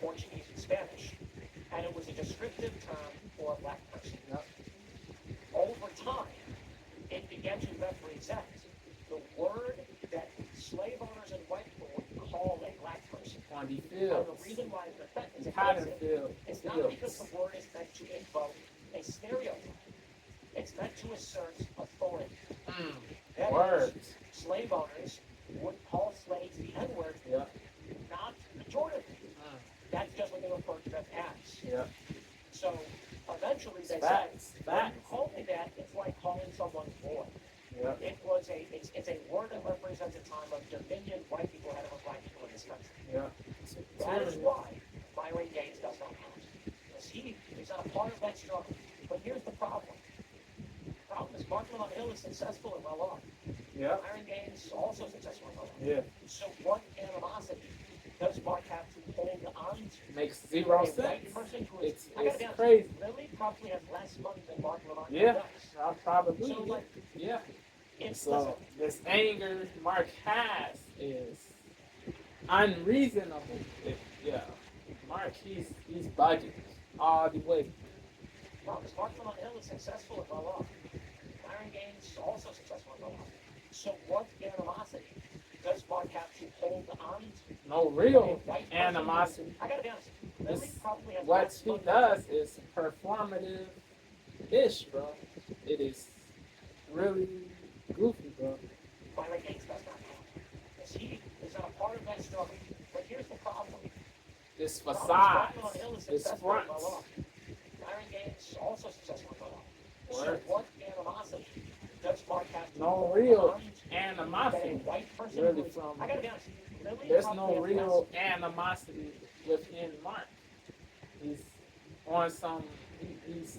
Speaker 1: Portuguese, and Spanish, and it was a descriptive term for a black person.
Speaker 3: Yep.
Speaker 1: Over time, it began to represent the word that slave owners and white people would call a black person.
Speaker 3: On the
Speaker 1: And
Speaker 3: fields.
Speaker 1: the reason why it's
Speaker 3: Cotton
Speaker 1: offensive
Speaker 3: field.
Speaker 1: is not because the word is meant to invoke a stereotype. It's meant to assert authority. That is,
Speaker 3: Words.
Speaker 1: slave owners would call slaves the N-word,
Speaker 3: Yeah.
Speaker 1: not pejoratively. That's just referred to them as.
Speaker 3: Yeah.
Speaker 1: So eventually they
Speaker 3: Facts.
Speaker 1: said, when you
Speaker 3: Facts.
Speaker 1: call me that, it's like calling someone boy.
Speaker 3: Yeah.
Speaker 1: It's a word that represents a time of dominion white people had over black people in this country.
Speaker 3: Yeah.
Speaker 1: That is why Myron Gaines does not count. Because he is not a part of that struggle. But here's the problem. The problem is Mark Lamont Hill is successful and well off.
Speaker 3: Yeah.
Speaker 1: Myron Gaines also successful and well off.
Speaker 3: Yeah.
Speaker 1: So what animosity does Mark have to hold on to?
Speaker 3: Makes zero
Speaker 1: A
Speaker 3: sense.
Speaker 1: white person who is, I gotta
Speaker 3: It's
Speaker 1: be honest,
Speaker 3: crazy.
Speaker 1: Lily probably has less money than Mark Lamont
Speaker 3: Yeah.
Speaker 1: does.
Speaker 3: I'll probably.
Speaker 1: So like,
Speaker 3: Yeah.
Speaker 1: if
Speaker 3: So this anger Mark has is unreasonable. Yeah. Mark, he's bugging all the way.
Speaker 1: Mark Lamont Hill is successful and well off. Myron Gaines also successful and well off. So what animosity does Mark have to hold on to?
Speaker 3: No real animosity.
Speaker 1: I gotta be honest. Lily
Speaker 3: This,
Speaker 1: probably has
Speaker 3: what
Speaker 1: less
Speaker 3: he
Speaker 1: money.
Speaker 3: does is performative ish, bro. It is really goofy, bro.
Speaker 1: Myron Gaines does not count. Because he is not a part of that struggle. But here's the problem.
Speaker 3: This
Speaker 1: The problem is
Speaker 3: facade,
Speaker 1: Mark Lamont Hill is
Speaker 3: this
Speaker 1: successful
Speaker 3: front.
Speaker 1: and well off. Myron Gaines also successful and well off. So
Speaker 3: Word.
Speaker 1: what animosity does Mark have to
Speaker 3: No
Speaker 1: hold
Speaker 3: real
Speaker 1: on to? That a
Speaker 3: animosity
Speaker 1: white person
Speaker 3: really
Speaker 1: who is,
Speaker 3: from.
Speaker 1: I gotta be honest. Lily
Speaker 3: There's
Speaker 1: probably
Speaker 3: no
Speaker 1: has
Speaker 3: real
Speaker 1: less-
Speaker 3: animosity within Mark. He's on some. He's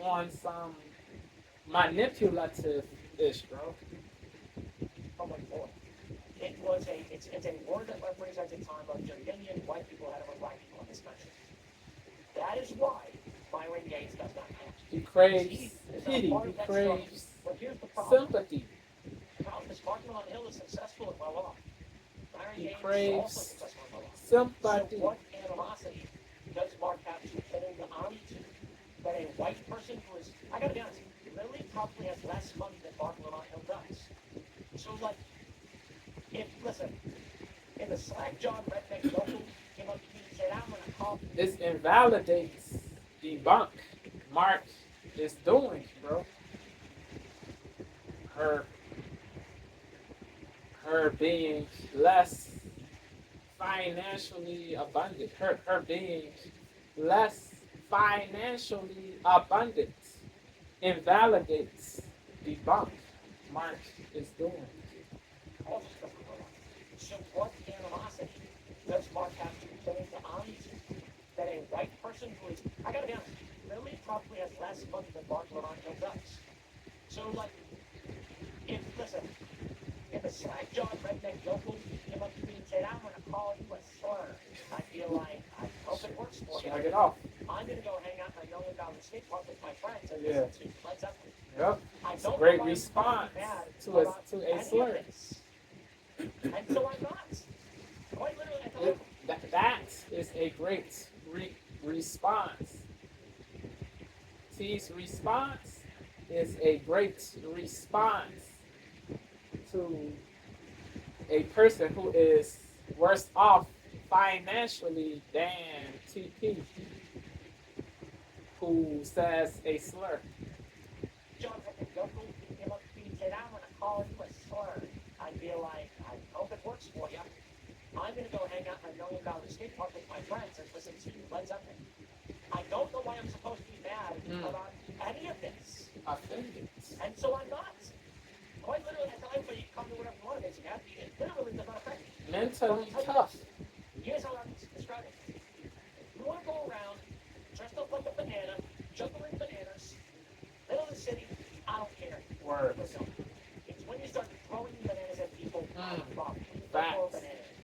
Speaker 3: on some manipulative ish, bro.
Speaker 1: Oh my lord. It's a word that represents a time of dominion white people had over black people in this country. That is why Myron Gaines does not count.
Speaker 3: He craves
Speaker 1: He is not
Speaker 3: pity.
Speaker 1: part
Speaker 3: He
Speaker 1: of that struggle.
Speaker 3: craves
Speaker 1: But here's the problem.
Speaker 3: sympathy.
Speaker 1: The problem is Mark Lamont Hill is successful and well off. Myron
Speaker 3: He
Speaker 1: Gaines is
Speaker 3: craves
Speaker 1: also successful and well off.
Speaker 3: sympathy.
Speaker 1: So what animosity does Mark have to hold on to? That a white person who is, I gotta be honest, Lily probably has less money than Mark Lamont Hill does. So like, if the slack-jawed redneck local came up to me and said, I'm gonna call
Speaker 3: This invalidates the bunk Mark is doing, bro. Her being less financially abundant. Her being less financially abundant invalidates the bunk Mark is doing.
Speaker 1: all this stuff going on. So what animosity does Mark have to hold on to? That a white person who is, I gotta be honest, Lily probably has less money than Mark Lamont Hill does. So like, if a slack-jawed redneck local came up to me and said, I'm gonna call you a slur, I feel like, I hope it works for you.
Speaker 3: Shrug it off.
Speaker 1: I'm gonna go hang out in my $1 million skate park with my friends and
Speaker 3: Yeah.
Speaker 1: listen to Led Zeppelin.
Speaker 3: Yep.
Speaker 1: I
Speaker 3: It's a
Speaker 1: don't
Speaker 3: great
Speaker 1: know why I'm
Speaker 3: response
Speaker 1: mad
Speaker 3: to
Speaker 1: about
Speaker 3: a
Speaker 1: any of
Speaker 3: slur.
Speaker 1: this. And so I'm not. Quite literally, I thought,
Speaker 3: That is a great response. T's response is a great response to a person who is worse off financially than TP, who says a slur.
Speaker 1: John had the local came up to me and said, I'm gonna call you a slur. I feel like, I hope it works for you. I'm gonna go hang out in my $1 million skate park with my friends and listen to Led Zeppelin. I don't know why I'm supposed to be mad about any of this.
Speaker 3: Offended.
Speaker 1: And so I'm not. Quite literally, I tell everybody, come to whatever you want to make you happy. It literally does not affect me.
Speaker 3: Mentally tough.